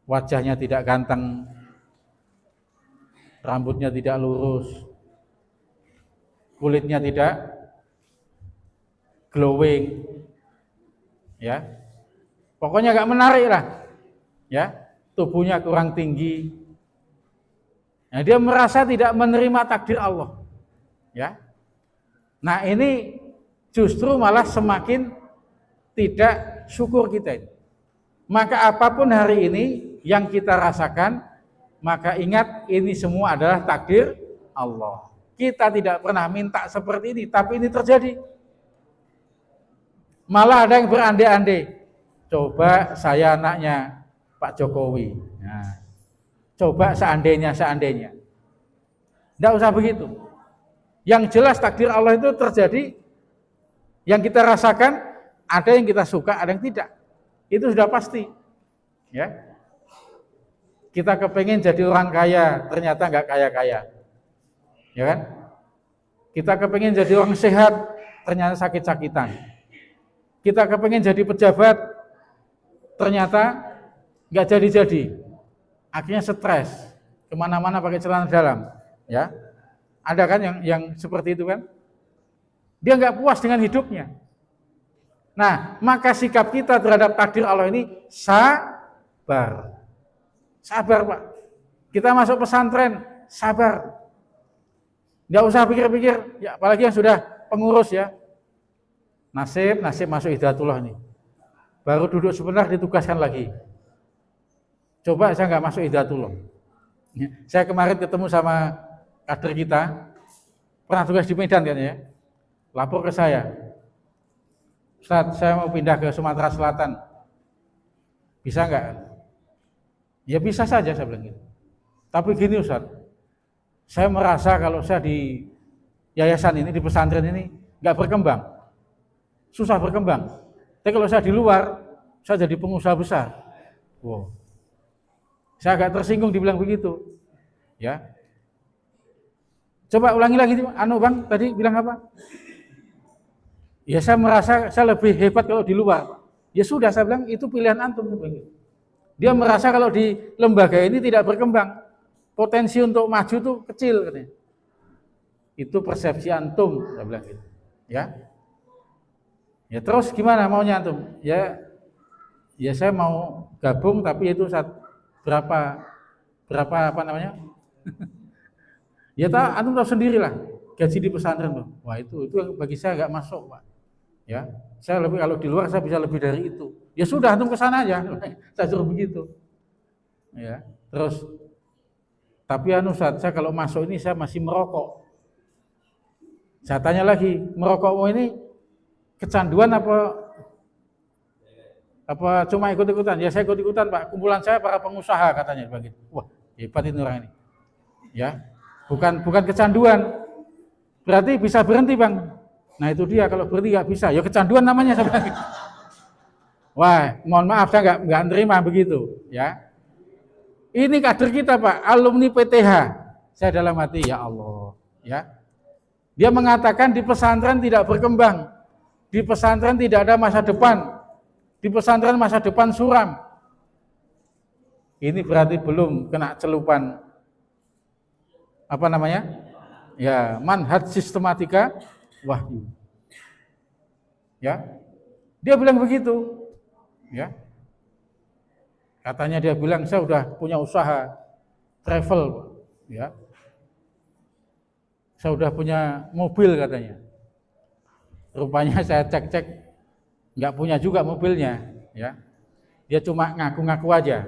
wajahnya tidak ganteng, rambutnya tidak lurus, kulitnya tidak glowing, ya, pokoknya gak menarik lah, ya, tubuhnya kurang tinggi. Nah, dia merasa tidak menerima takdir Allah, ya. Nah, ini justru malah semakin tidak syukur kita itu. Maka apapun hari ini yang kita rasakan, maka ingat ini semua adalah takdir Allah. Kita tidak pernah minta seperti ini, tapi ini terjadi. Malah ada yang berandai-andai, coba saya anaknya Pak Jokowi. Nah, coba seandainya. Tidak usah begitu. Yang jelas takdir Allah itu terjadi, yang kita rasakan, ada yang kita suka, ada yang tidak. Itu sudah pasti. Ya. Kita kepengen jadi orang kaya, ternyata nggak kaya-kaya. Ya kan? Kita kepengen jadi orang sehat, ternyata sakit-sakitan. Kita kepengen jadi pejabat, ternyata nggak jadi-jadi. Akhirnya stres, kemana-mana pakai celana dalam. Ya, ada kan yang seperti itu kan? Dia nggak puas dengan hidupnya. Nah, maka sikap kita terhadap takdir Allah ini sabar. Sabar, Pak. Kita masuk pesantren, sabar. Nggak usah pikir-pikir, ya, apalagi yang sudah pengurus ya. Nasib masuk Hidayatullah nih. Baru duduk sebentar ditugaskan lagi. Coba saya nggak masuk Hidayatullah. Saya kemarin ketemu sama kader kita, pernah tugas di Medan kan ya. Lapor ke saya, Ustaz, saya mau pindah ke Sumatera Selatan. Bisa nggak? Ya bisa saja, saya bilang gitu. Tapi gini Ustaz, saya merasa kalau saya di yayasan ini, di pesantren ini, nggak berkembang. Susah berkembang. Tapi kalau saya di luar, saya jadi pengusaha besar. Wow. Saya agak tersinggung dibilang begitu. Ya. Coba ulangi lagi, Bang, tadi bilang apa? Ya saya merasa saya lebih hebat kalau di luar. Ya sudah, saya bilang itu pilihan antum. Dia merasa kalau di lembaga ini tidak berkembang, potensi untuk maju tuh kecil katanya. Itu persepsi antum, saya bilang gitu. Ya. Ya terus gimana maunya antum? Ya saya mau gabung, tapi itu berapa apa namanya? Ya antum tahu sendirilah gaji di pesantren, Bang. Wah itu bagi saya nggak masuk, Pak. Ya, saya lebih, kalau di luar saya bisa lebih dari itu. Ya sudah, antum ke sana aja. Saya suruh begitu. Ya, terus tapi Ustaz, saya kalau masuk ini saya masih merokok. Saya tanya lagi, merokokmu ini kecanduan apa cuma ikut-ikutan? Ya saya ikut-ikutan, Pak. Kumpulan saya para pengusaha katanya begitu. Wah, hebat ini orang ini. Ya. Bukan kecanduan. Berarti bisa berhenti, Bang. Nah itu dia, kalau berhenti nggak bisa, ya kecanduan namanya sebenarnya. Wah, mohon maaf saya nggak terima begitu, ya. Ini kader kita, Pak, alumni PTH. Saya dalam hati, ya Allah, ya. Dia mengatakan di pesantren tidak berkembang, di pesantren tidak ada masa depan, di pesantren masa depan suram. Ini berarti belum kena celupan apa namanya? Ya, manhaj sistematika wahyu. Ya. Dia bilang begitu. Ya. Katanya dia bilang saya udah punya usaha travel, ya. Saya udah punya mobil katanya. Rupanya saya cek-cek nggak punya juga mobilnya, ya. Dia cuma ngaku-ngaku aja.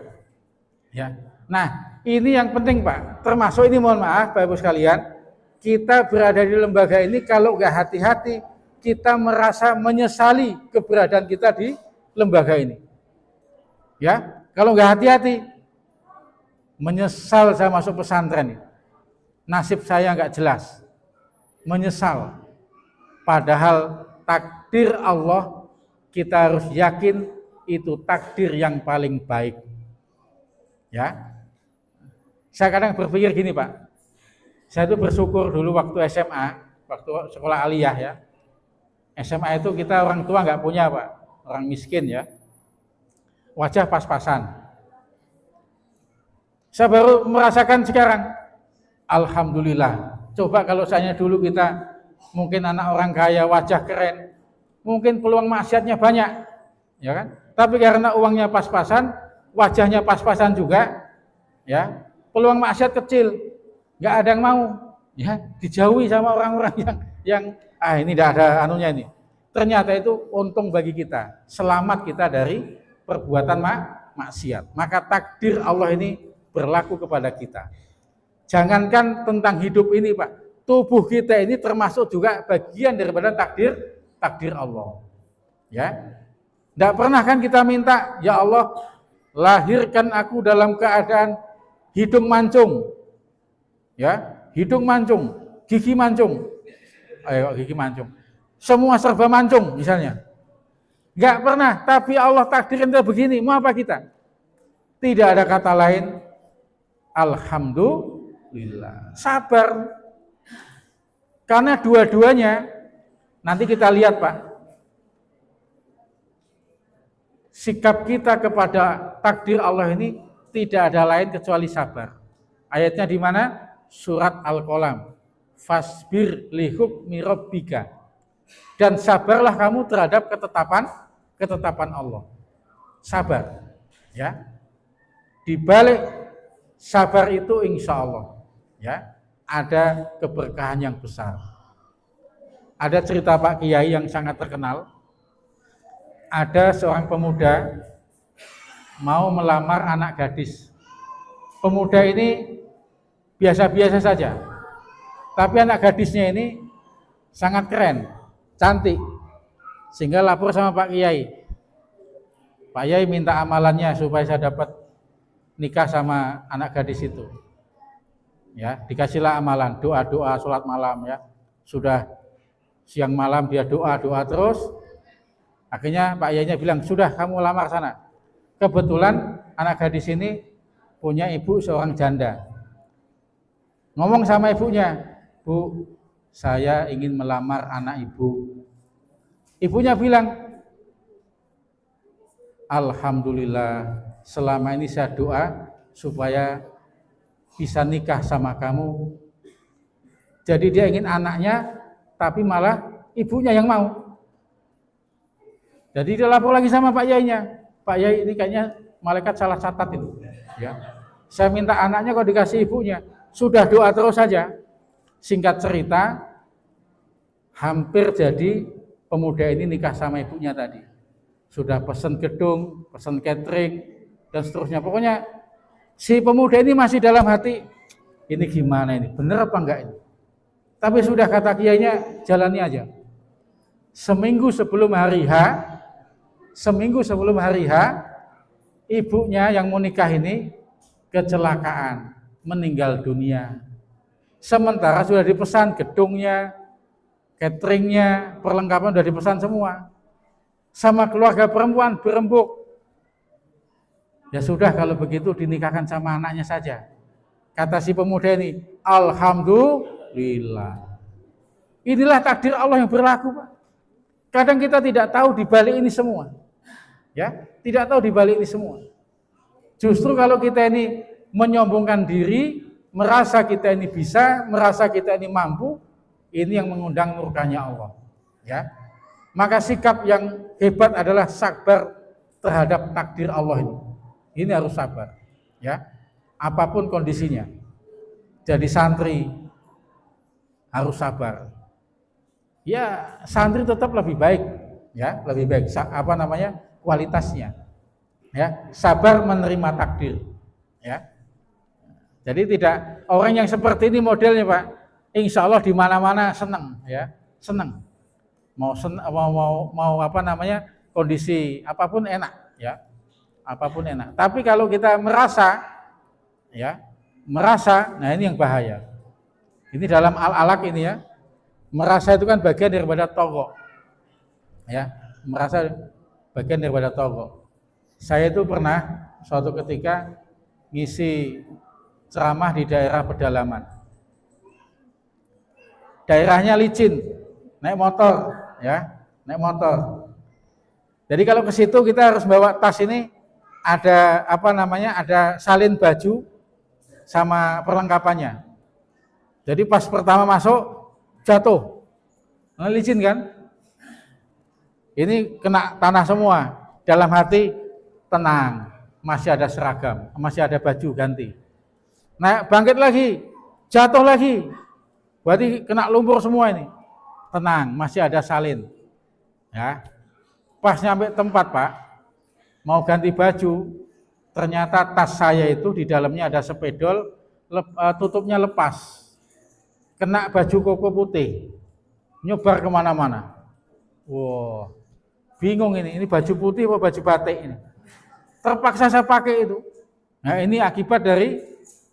Ya. Nah, ini yang penting, Pak. Termasuk ini, mohon maaf Bapak Ibu sekalian, kita berada di lembaga ini kalau nggak hati-hati, kita merasa menyesali keberadaan kita di lembaga ini. Ya, kalau nggak hati-hati, menyesal saya masuk pesantren ini. Nasib saya nggak jelas, menyesal. Padahal takdir Allah kita harus yakin itu takdir yang paling baik. Ya, saya kadang berpikir gini, Pak. Saya itu bersyukur dulu waktu SMA, waktu sekolah aliyah ya. SMA itu kita orang tua nggak punya, Pak, orang miskin ya. Wajah pas-pasan. Saya baru merasakan sekarang, alhamdulillah. Coba kalau saya dulu kita mungkin anak orang kaya, wajah keren, mungkin peluang maksiatnya banyak, ya kan? Tapi karena uangnya pas-pasan, wajahnya pas-pasan juga, ya, peluang maksiat kecil, nggak ada yang mau, ya, dijauhi sama orang-orang yang ini tidak ada anunya ini. ternyata itu untung bagi kita, selamat kita dari perbuatan maksiat. Maka takdir Allah ini berlaku kepada kita. Jangankan tentang hidup ini, Pak, tubuh kita ini termasuk juga bagian daripada takdir Allah. Ya, tidak pernah kan kita minta, ya Allah, lahirkan aku dalam keadaan hidung mancung, ya, hidung mancung, gigi mancung, gigi mancung, semua serba mancung misalnya. Nggak pernah, tapi Allah takdirin begini, mau apa kita? Tidak ada kata lain, alhamdulillah, sabar. Karena dua-duanya, nanti kita lihat, Pak, sikap kita kepada takdir Allah ini tidak ada lain kecuali sabar. Ayatnya di mana? Surat Al-Qalam. Fasbir li hukmi rabbika. Dan sabarlah kamu terhadap ketetapan Allah. Sabar, ya. Di balik sabar itu insya Allah, ya, ada keberkahan yang besar. Ada cerita Pak Kiai yang sangat terkenal. Ada seorang pemuda mau melamar anak gadis. Pemuda ini biasa-biasa saja, tapi anak gadisnya ini sangat keren, cantik, sehingga lapor sama Pak Kiai. Pak Kiai minta amalannya supaya saya dapat nikah sama anak gadis itu. Ya, dikasihlah amalan, doa-doa, sholat malam, ya. Sudah siang malam dia doa terus. Akhirnya Pak Yainya bilang, sudah kamu lamar sana. Kebetulan anak gadis ini punya ibu seorang janda. Ngomong sama ibunya, Bu, saya ingin melamar anak ibu. Ibunya bilang, alhamdulillah, selama ini saya doa supaya bisa nikah sama kamu. Jadi dia ingin anaknya, tapi malah ibunya yang mau. Jadi dia lapor lagi sama Pak Yainya. Pak Yai, ini kayaknya malaikat salah catat itu. Ya, saya minta anaknya kok dikasih ibunya. Sudah doa terus saja. Singkat cerita, hampir jadi pemuda ini nikah sama ibunya tadi. Sudah pesen gedung, pesen catering, dan seterusnya. Pokoknya si pemuda ini masih dalam hati, ini gimana ini, bener apa enggak ini? Tapi sudah kata kiainya, jalani aja. Seminggu sebelum hari H, ibunya yang mau nikah ini kecelakaan, meninggal dunia. Sementara sudah dipesan gedungnya, cateringnya, perlengkapan sudah dipesan semua. Sama keluarga perempuan berembuk. Ya sudah, kalau begitu dinikahkan sama anaknya saja. Kata si pemuda ini, alhamdulillah. Inilah takdir Allah yang berlaku, Pak. Kadang kita tidak tahu di balik ini semua. Ya, tidak tahu di balik ini semua. Justru kalau kita ini menyombongkan diri, merasa kita ini bisa, merasa kita ini mampu, ini yang mengundang murkanya Allah. Ya, maka sikap yang hebat adalah sabar terhadap takdir Allah ini. Ini harus sabar. Ya, apapun kondisinya. Jadi santri harus sabar. Ya, santri tetap lebih baik. Ya, lebih baik. Kualitasnya. Ya, sabar menerima takdir. Ya. Jadi tidak orang yang seperti ini modelnya, Pak. Insya Allah di mana-mana senang, ya, senang. Mau kondisi apapun enak, ya, apapun enak. Tapi kalau kita merasa, nah ini yang bahaya. Ini dalam al-alaq ini, ya, merasa itu kan bagian daripada togok, ya, merasa bagian daripada togok. Saya itu pernah suatu ketika ngisi ceramah di daerah pedalaman. Daerahnya licin, naik motor, ya, naik motor. Jadi kalau ke situ kita harus bawa tas ini, ada ada salin baju sama perlengkapannya. Jadi pas pertama masuk jatuh, nah, licin kan? Ini kena tanah semua. Dalam hati tenang, masih ada seragam, masih ada baju ganti. Nah, bangkit lagi, jatuh lagi, berarti kena lumpur semua ini. Tenang, masih ada salin. Ya, pas nyampe tempat Pak, mau ganti baju, ternyata tas saya itu di dalamnya ada spidol, tutupnya lepas, kena baju koko putih, nyebar kemana-mana. Wow, bingung ini baju putih apa baju batik ini. Terpaksa saya pakai itu. Nah ini akibat dari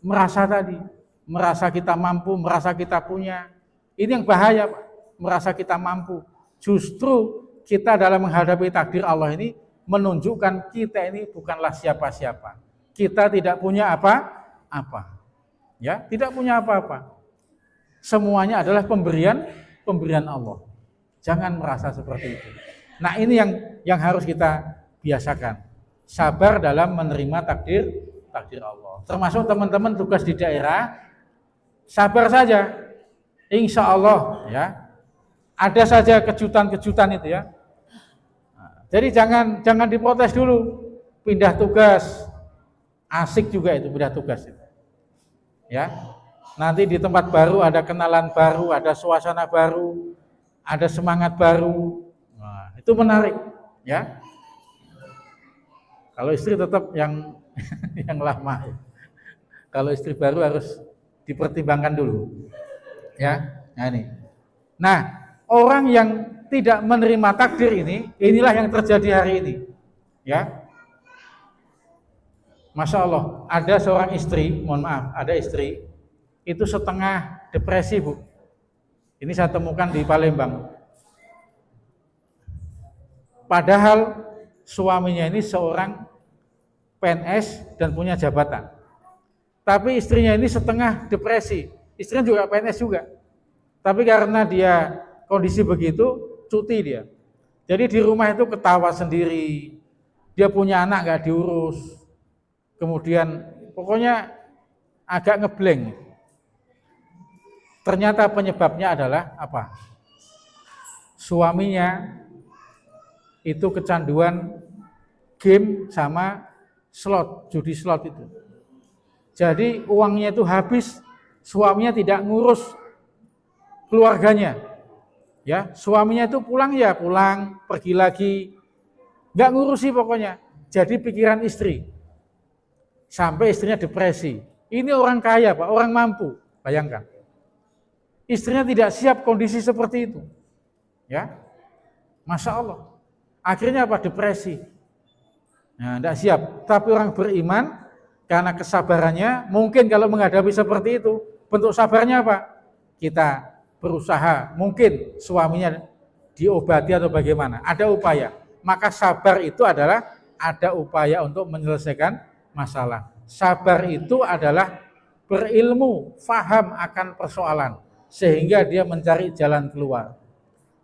merasa tadi, merasa kita mampu, merasa kita punya. Ini yang bahaya Pak, merasa kita mampu. Justru kita dalam menghadapi takdir Allah ini menunjukkan kita ini bukanlah siapa-siapa. Kita tidak punya apa-apa. Ya, tidak punya apa-apa. Semuanya adalah pemberian Allah. Jangan merasa seperti itu. Nah, ini yang harus kita biasakan. Sabar dalam menerima takdir Allah. Termasuk teman-teman tugas di daerah, sabar saja. Insya Allah ya. Ada saja kejutan-kejutan itu ya. Jadi jangan diprotes dulu. Pindah tugas. Asik juga itu pindah tugas itu. Ya. Nanti di tempat baru ada kenalan baru, ada suasana baru, ada semangat baru. Nah, itu menarik, ya. Kalau istri tetap yang lama. Kalau istri baru harus dipertimbangkan dulu. Ya. Nah ini. Nah, orang yang tidak menerima takdir ini, inilah yang terjadi hari ini. Ya. Masya Allah, ada seorang istri, mohon maaf, ada istri itu setengah depresi Bu. Ini saya temukan di Palembang. Padahal suaminya ini seorang PNS dan punya jabatan. Tapi istrinya ini setengah depresi. Istrinya juga PNS juga. Tapi karena dia kondisi begitu, cuti dia. Jadi di rumah itu ketawa sendiri. Dia punya anak gak diurus. Kemudian pokoknya agak ngeblank. Ternyata penyebabnya adalah apa? Suaminya itu kecanduan game sama slot, judi slot itu. Jadi uangnya itu habis, suaminya tidak ngurus keluarganya. Ya, suaminya itu pulang ya pulang, pergi lagi, nggak ngurusi pokoknya. Jadi pikiran istri, sampai istrinya depresi. Ini orang kaya Pak, orang mampu, bayangkan. Istrinya tidak siap kondisi seperti itu. Ya. Masya Allah. Akhirnya apa? Depresi. Nah, tidak siap. Tapi orang beriman, karena kesabarannya, mungkin kalau menghadapi seperti itu, bentuk sabarnya apa? Kita berusaha, mungkin suaminya diobati atau bagaimana. Ada upaya. Maka sabar itu adalah ada upaya untuk menyelesaikan masalah. Sabar itu adalah berilmu, faham akan persoalan. Sehingga dia mencari jalan keluar.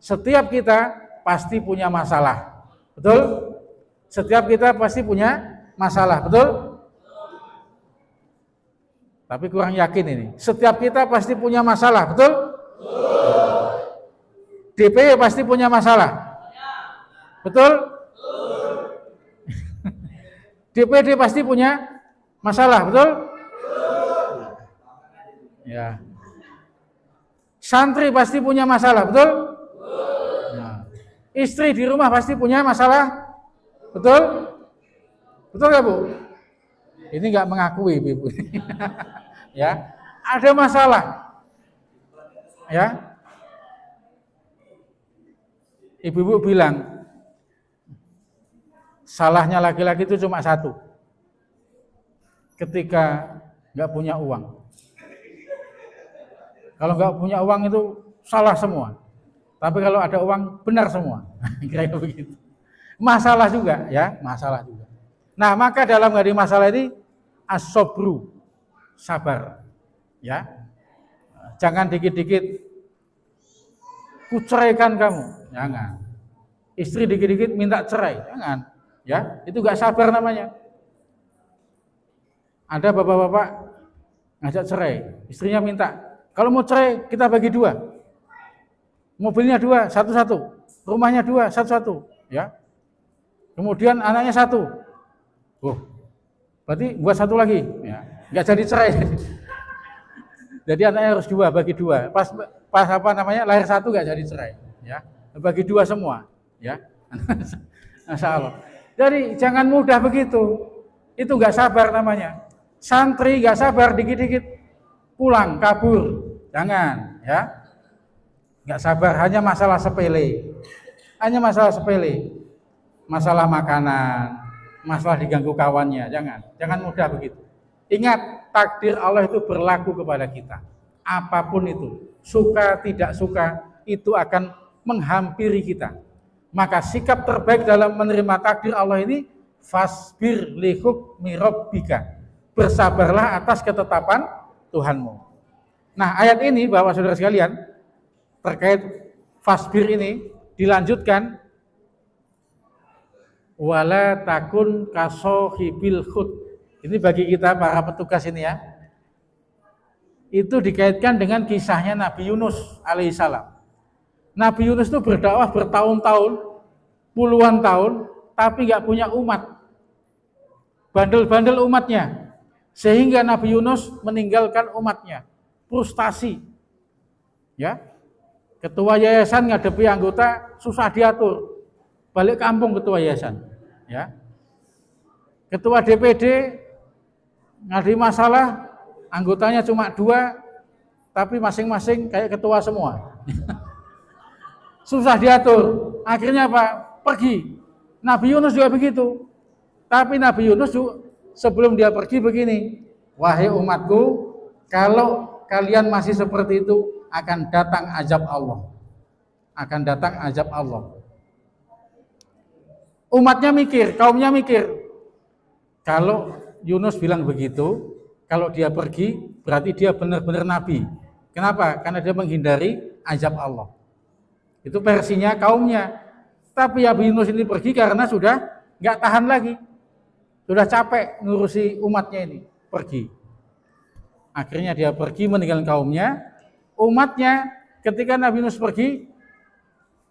Setiap kita pasti punya masalah, betul? Setiap kita pasti punya masalah, betul? Tapi kurang yakin ini. Setiap kita pasti punya masalah, betul? DPW pasti punya masalah, betul? DPD pasti punya masalah, betul? Ya. Santri pasti punya masalah, betul? Nah, istri di rumah pasti punya masalah, betul? Betul ya Bu? Ini nggak mengakui Ibu. Ya, ada masalah. Ya, ibu-ibu bilang salahnya laki-laki itu cuma satu, ketika nggak punya uang. Kalau nggak punya uang itu salah semua. Tapi kalau ada uang benar semua. Kira-kira begitu. Masalah juga ya, masalah juga. Nah, maka dalam menghadapi masalah ini as-sabru, sabar. Ya. Jangan dikit-dikit kuceraikan kamu, jangan. Istri dikit-dikit minta cerai, jangan. Ya, itu nggak sabar namanya. Ada bapak-bapak ngajak cerai, istrinya minta, kalau mau cerai kita bagi dua, mobilnya dua, satu-satu, rumahnya dua, satu-satu, ya. Kemudian anaknya satu, berarti buat satu lagi, ya. Nggak jadi cerai. Jadi anaknya harus dua, bagi dua. Pas apa namanya lahir satu nggak jadi cerai, ya. Bagi dua semua, Ya, Masya Allah. Jadi jangan mudah begitu. Itu nggak sabar namanya. Santri nggak sabar dikit-dikit pulang kabur. Jangan, ya. Nggak sabar, hanya masalah sepele. Hanya masalah sepele. Masalah makanan, masalah diganggu kawannya. Jangan mudah begitu. Ingat, takdir Allah itu berlaku kepada kita. Apapun itu, suka tidak suka, itu akan menghampiri kita. Maka sikap terbaik dalam menerima takdir Allah ini, fasbir li hukmi rabbika. Bersabarlah atas ketetapan Tuhanmu. Nah, ayat ini Bapak Saudara sekalian, terkait fasbir ini dilanjutkan, wala takun kasohibil khut. Ini bagi kita para petugas ini ya. Itu dikaitkan dengan kisahnya Nabi Yunus alaihissalam. Nabi Yunus itu berdakwah bertahun-tahun, puluhan tahun, tapi nggak punya umat. Bandel-bandel umatnya. Sehingga Nabi Yunus meninggalkan umatnya. Frustasi. Ya. Ketua yayasan ngadepi anggota susah diatur. Balik kampung ketua yayasan. Ya. Ketua DPD ngadi masalah, anggotanya cuma 2, tapi masing-masing kayak ketua semua. Susah diatur. Akhirnya apa? Pergi. Nabi Yunus juga begitu. Tapi Nabi Yunus juga, sebelum dia pergi begini, wahai umatku, kalau kalian masih seperti itu, akan datang azab Allah. Akan datang azab Allah. Umatnya mikir, kaumnya mikir, kalau Yunus bilang begitu, kalau dia pergi, berarti dia benar-benar nabi. Kenapa? Karena dia menghindari azab Allah. Itu versinya kaumnya. Tapi Nabi Yunus ini pergi karena sudah nggak tahan lagi. Sudah capek ngurusi umatnya ini. Pergi. Akhirnya dia pergi meninggalkan kaumnya. Umatnya ketika Nabi Yunus pergi,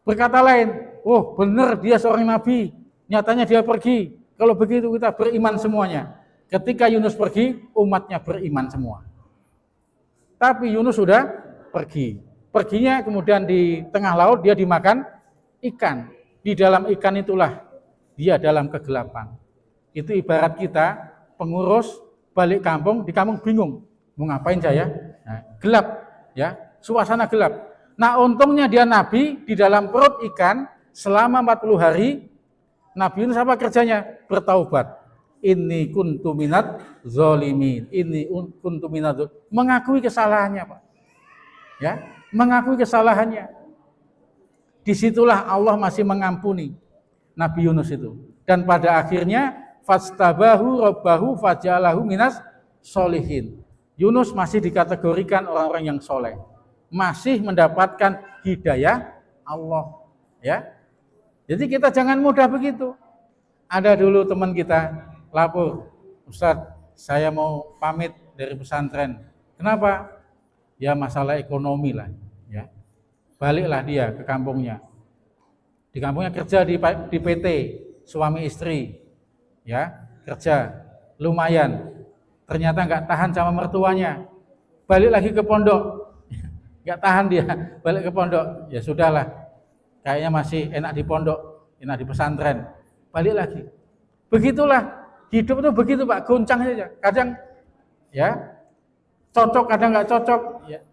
berkata lain, oh benar dia seorang nabi. Nyatanya dia pergi. Kalau begitu kita beriman semuanya. Ketika Yunus pergi, umatnya beriman semua. Tapi Yunus sudah pergi. Perginya kemudian di tengah laut dia dimakan ikan. Di dalam ikan itulah dia dalam kegelapan. Itu ibarat kita pengurus balik kampung, di kampung bingung. Mau ngapain saya? Nah, gelap, ya, suasana gelap. Nah, untungnya dia nabi di dalam perut ikan selama 40 hari. Nabi Yunus apa kerjanya? Bertaubat. Inni kuntu minat zolimin. Inni kuntu minat zolimin. Mengakui kesalahannya, Pak. Ya, mengakui kesalahannya. Disitulah Allah masih mengampuni Nabi Yunus itu. Dan pada akhirnya fastabahu rabbahu fajalahu minas solihin. Yunus masih dikategorikan orang-orang yang soleh. Masih mendapatkan hidayah Allah. Ya. Jadi kita jangan mudah begitu. Ada dulu teman kita lapor, Ustadz, saya mau pamit dari pesantren. Kenapa? Ya masalah ekonomi lah. Ya, baliklah dia ke kampungnya. Di kampungnya kerja di PT, suami istri, ya kerja, lumayan. Ternyata nggak tahan sama mertuanya, balik lagi ke pondok, nggak tahan dia, balik ke pondok. Ya sudahlah, kayaknya masih enak di pondok, enak di pesantren, balik lagi. Begitulah. Hidup itu begitu Pak, goncang saja. Kadang ya cocok, kadang nggak cocok. Ya.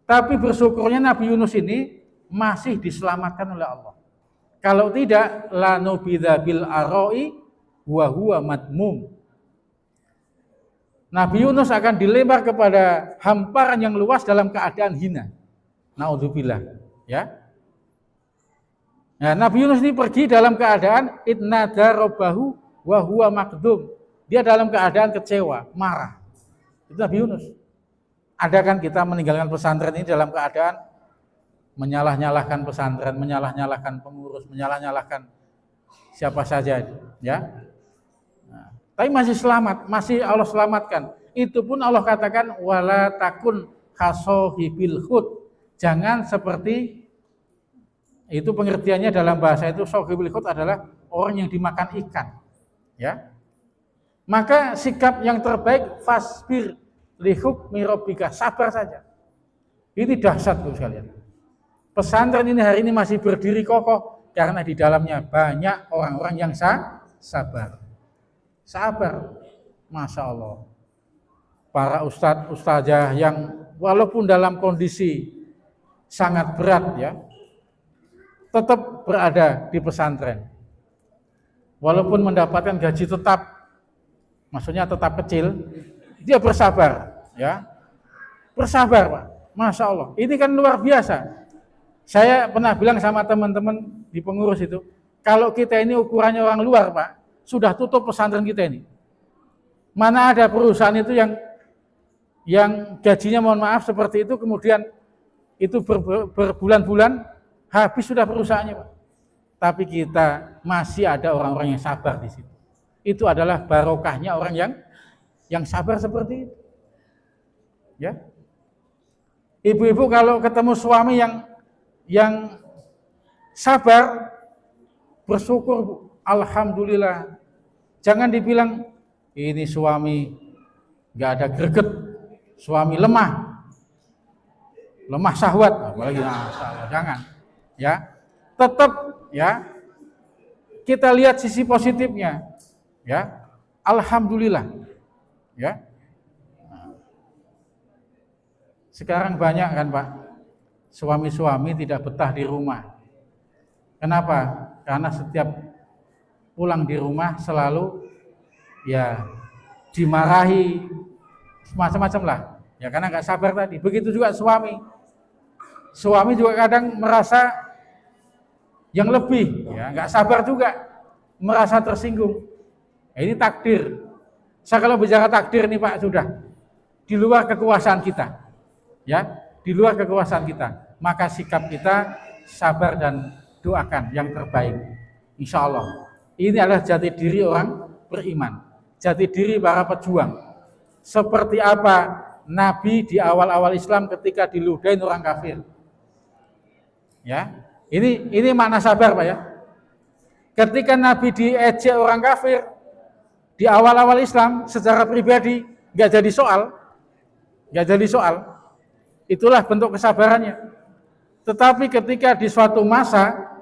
Tapi bersyukurnya Nabi Yunus ini masih diselamatkan oleh Allah. Kalau tidak, lanubidza bil aroi wa huwa madmum. Nabi Yunus akan dilempar kepada hamparan yang luas dalam keadaan hina. Naudzubillah. Ya. Nah, Nabi Yunus ini pergi dalam keadaan idnada robbahu wa huwa makdum. Dia dalam keadaan kecewa, marah. Itu Nabi Yunus. Ada kan kita meninggalkan pesantren ini dalam keadaan menyalah-nyalahkan pesantren, menyalah-nyalahkan pengurus, menyalah-nyalahkan siapa saja, ya. Nah, tapi masih selamat, masih Allah selamatkan. Itu pun Allah katakan wala takun kasohibil khut. Jangan seperti itu, pengertiannya dalam bahasa itu sohibul khut adalah orang yang dimakan ikan. Ya, maka sikap yang terbaik fasbir li hukmi rabbika, sabar saja. Ini dahsyat Bu sekalian. Pesantren ini hari ini masih berdiri kokoh Karena di dalamnya banyak orang-orang yang sabar. Sabar, Masya Allah. Para ustadz, ustazah yang walaupun dalam kondisi sangat berat ya, tetap berada di pesantren. Walaupun mendapatkan gaji tetap, maksudnya tetap kecil, dia bersabar ya. Bersabar Pak, Masya Allah. Ini kan luar biasa. Saya pernah bilang sama teman-teman di pengurus itu, kalau kita ini ukurannya orang luar Pak, sudah tutup pesantren kita ini. Mana ada perusahaan itu yang gajinya mohon maaf seperti itu, kemudian itu berbulan-bulan habis sudah perusahaannya Pak. Tapi kita masih ada orang-orang yang sabar di situ. Itu adalah barokahnya orang yang sabar seperti itu. Ya. Ibu-ibu kalau ketemu suami yang sabar, bersyukur, alhamdulillah. Jangan dibilang ini suami nggak ada greget, suami lemah syahwat, apalagi salah. Jangan, ya. Tetap ya. Kita lihat sisi positifnya, ya. Alhamdulillah, ya. Sekarang banyak kan Pak, suami-suami tidak betah di rumah. Kenapa? Karena setiap pulang di rumah selalu ya dimarahi, macam-macam lah. Ya karena nggak sabar tadi. Begitu juga suami. Suami juga kadang merasa yang lebih, ya nggak sabar juga, merasa tersinggung. Ya, ini takdir. Saya kalau bicara takdir nih Pak sudah di luar kekuasaan kita. Ya, di luar kekuasaan kita, maka sikap kita sabar dan doakan yang terbaik. Insya Allah, ini adalah jati diri orang beriman, jati diri para pejuang. Seperti apa Nabi di awal-awal Islam ketika diludahin orang kafir. Ya, ini makna sabar Pak ya. Ketika Nabi diejek orang kafir di awal-awal Islam, secara pribadi nggak jadi soal. Itulah bentuk kesabarannya. Tetapi ketika di suatu masa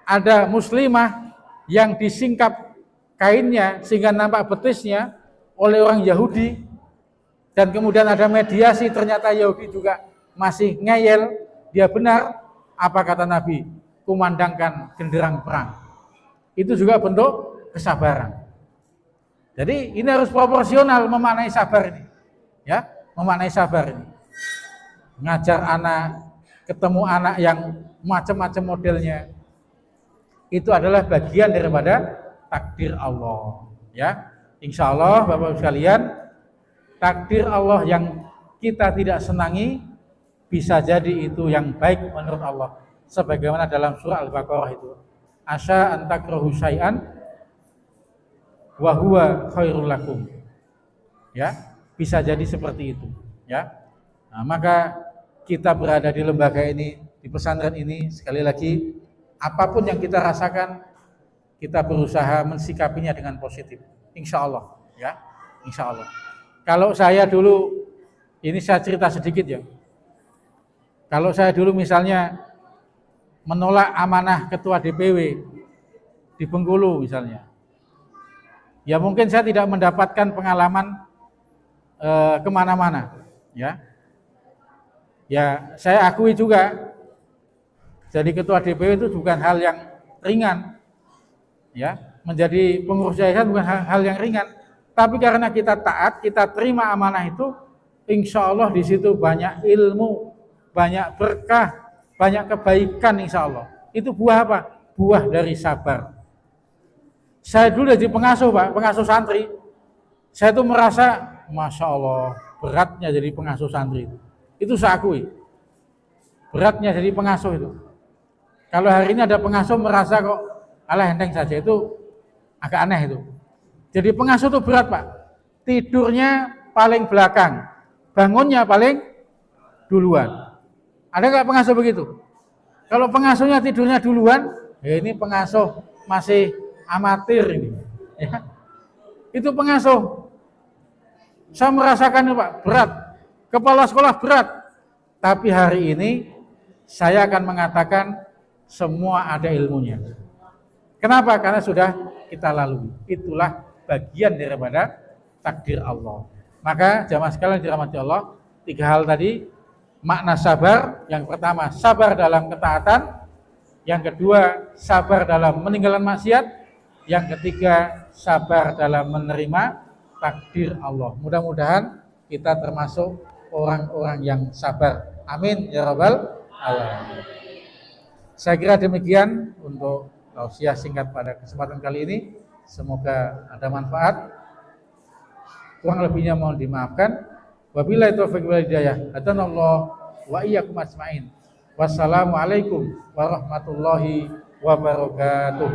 ada muslimah yang disingkap kainnya sehingga nampak betisnya oleh orang Yahudi, dan kemudian ada mediasi, ternyata Yahudi juga masih ngeyel, dia benar, apa kata Nabi? Kumandangkan genderang perang. Itu juga bentuk kesabaran. Jadi ini harus proporsional memaknai sabar ini. Ya, memaknai sabar ini. Ngajar anak, ketemu anak yang macam-macam modelnya, itu adalah bagian daripada takdir Allah. Ya, insya Allah Bapak-Ibu sekalian, takdir Allah yang kita tidak senangi bisa jadi itu yang baik menurut Allah. Sebagaimana dalam surah Al-Baqarah itu, asya an takrahu syai'an wa huwa khairul lakum. Ya, bisa jadi seperti itu. Ya, nah, maka kita berada di lembaga ini, di pesantren ini, sekali lagi, apapun yang kita rasakan, kita berusaha mensikapinya dengan positif. Insya Allah, ya, insya Allah. Kalau saya dulu, ini saya cerita sedikit ya. Kalau saya dulu misalnya menolak amanah ketua DPW di Bengkulu misalnya, ya mungkin saya tidak mendapatkan pengalaman kemana-mana, ya. Ya, saya akui juga jadi ketua DPW itu bukan hal yang ringan. Ya, menjadi pengurus yayasan bukan hal yang ringan. Tapi karena kita taat, kita terima amanah itu, insya Allah di situ banyak ilmu, banyak berkah, banyak kebaikan insya Allah. Itu buah apa? Buah dari sabar. Saya dulu jadi pengasuh Pak, pengasuh santri. Saya tuh merasa, Masya Allah, beratnya jadi pengasuh santri itu. Itu saya akui, beratnya jadi pengasuh itu. Kalau hari ini ada pengasuh merasa kok alah enteng saja, itu agak aneh itu. Jadi pengasuh itu berat Pak, tidurnya paling belakang, bangunnya paling duluan. Ada nggak pengasuh begitu? Kalau pengasuhnya tidurnya duluan, ya ini pengasuh masih amatir ini. Ya. Itu pengasuh. Saya merasakan Pak, berat. Kepala sekolah berat, tapi hari ini saya akan mengatakan Semua ada ilmunya. Kenapa? Karena sudah kita lalui. Itulah bagian daripada takdir Allah. Maka jamaah sekalian dirahmati Allah, 3 hal tadi, makna sabar. Yang pertama, sabar dalam ketaatan. Yang kedua, sabar dalam meninggalkan maksiat. Yang ketiga, sabar dalam menerima takdir Allah. Mudah-mudahan kita termasuk orang-orang yang sabar. Amin ya rabbal alamin. Saya kira demikian untuk tausiah singkat pada kesempatan kali ini. Semoga ada manfaat. Kurang lebihnya mohon dimaafkan. Wabillahi taufiq wal hidayah. Hadanallahu wa iyyakum ajmain. Wassalamualaikum warahmatullahi wabarakatuh.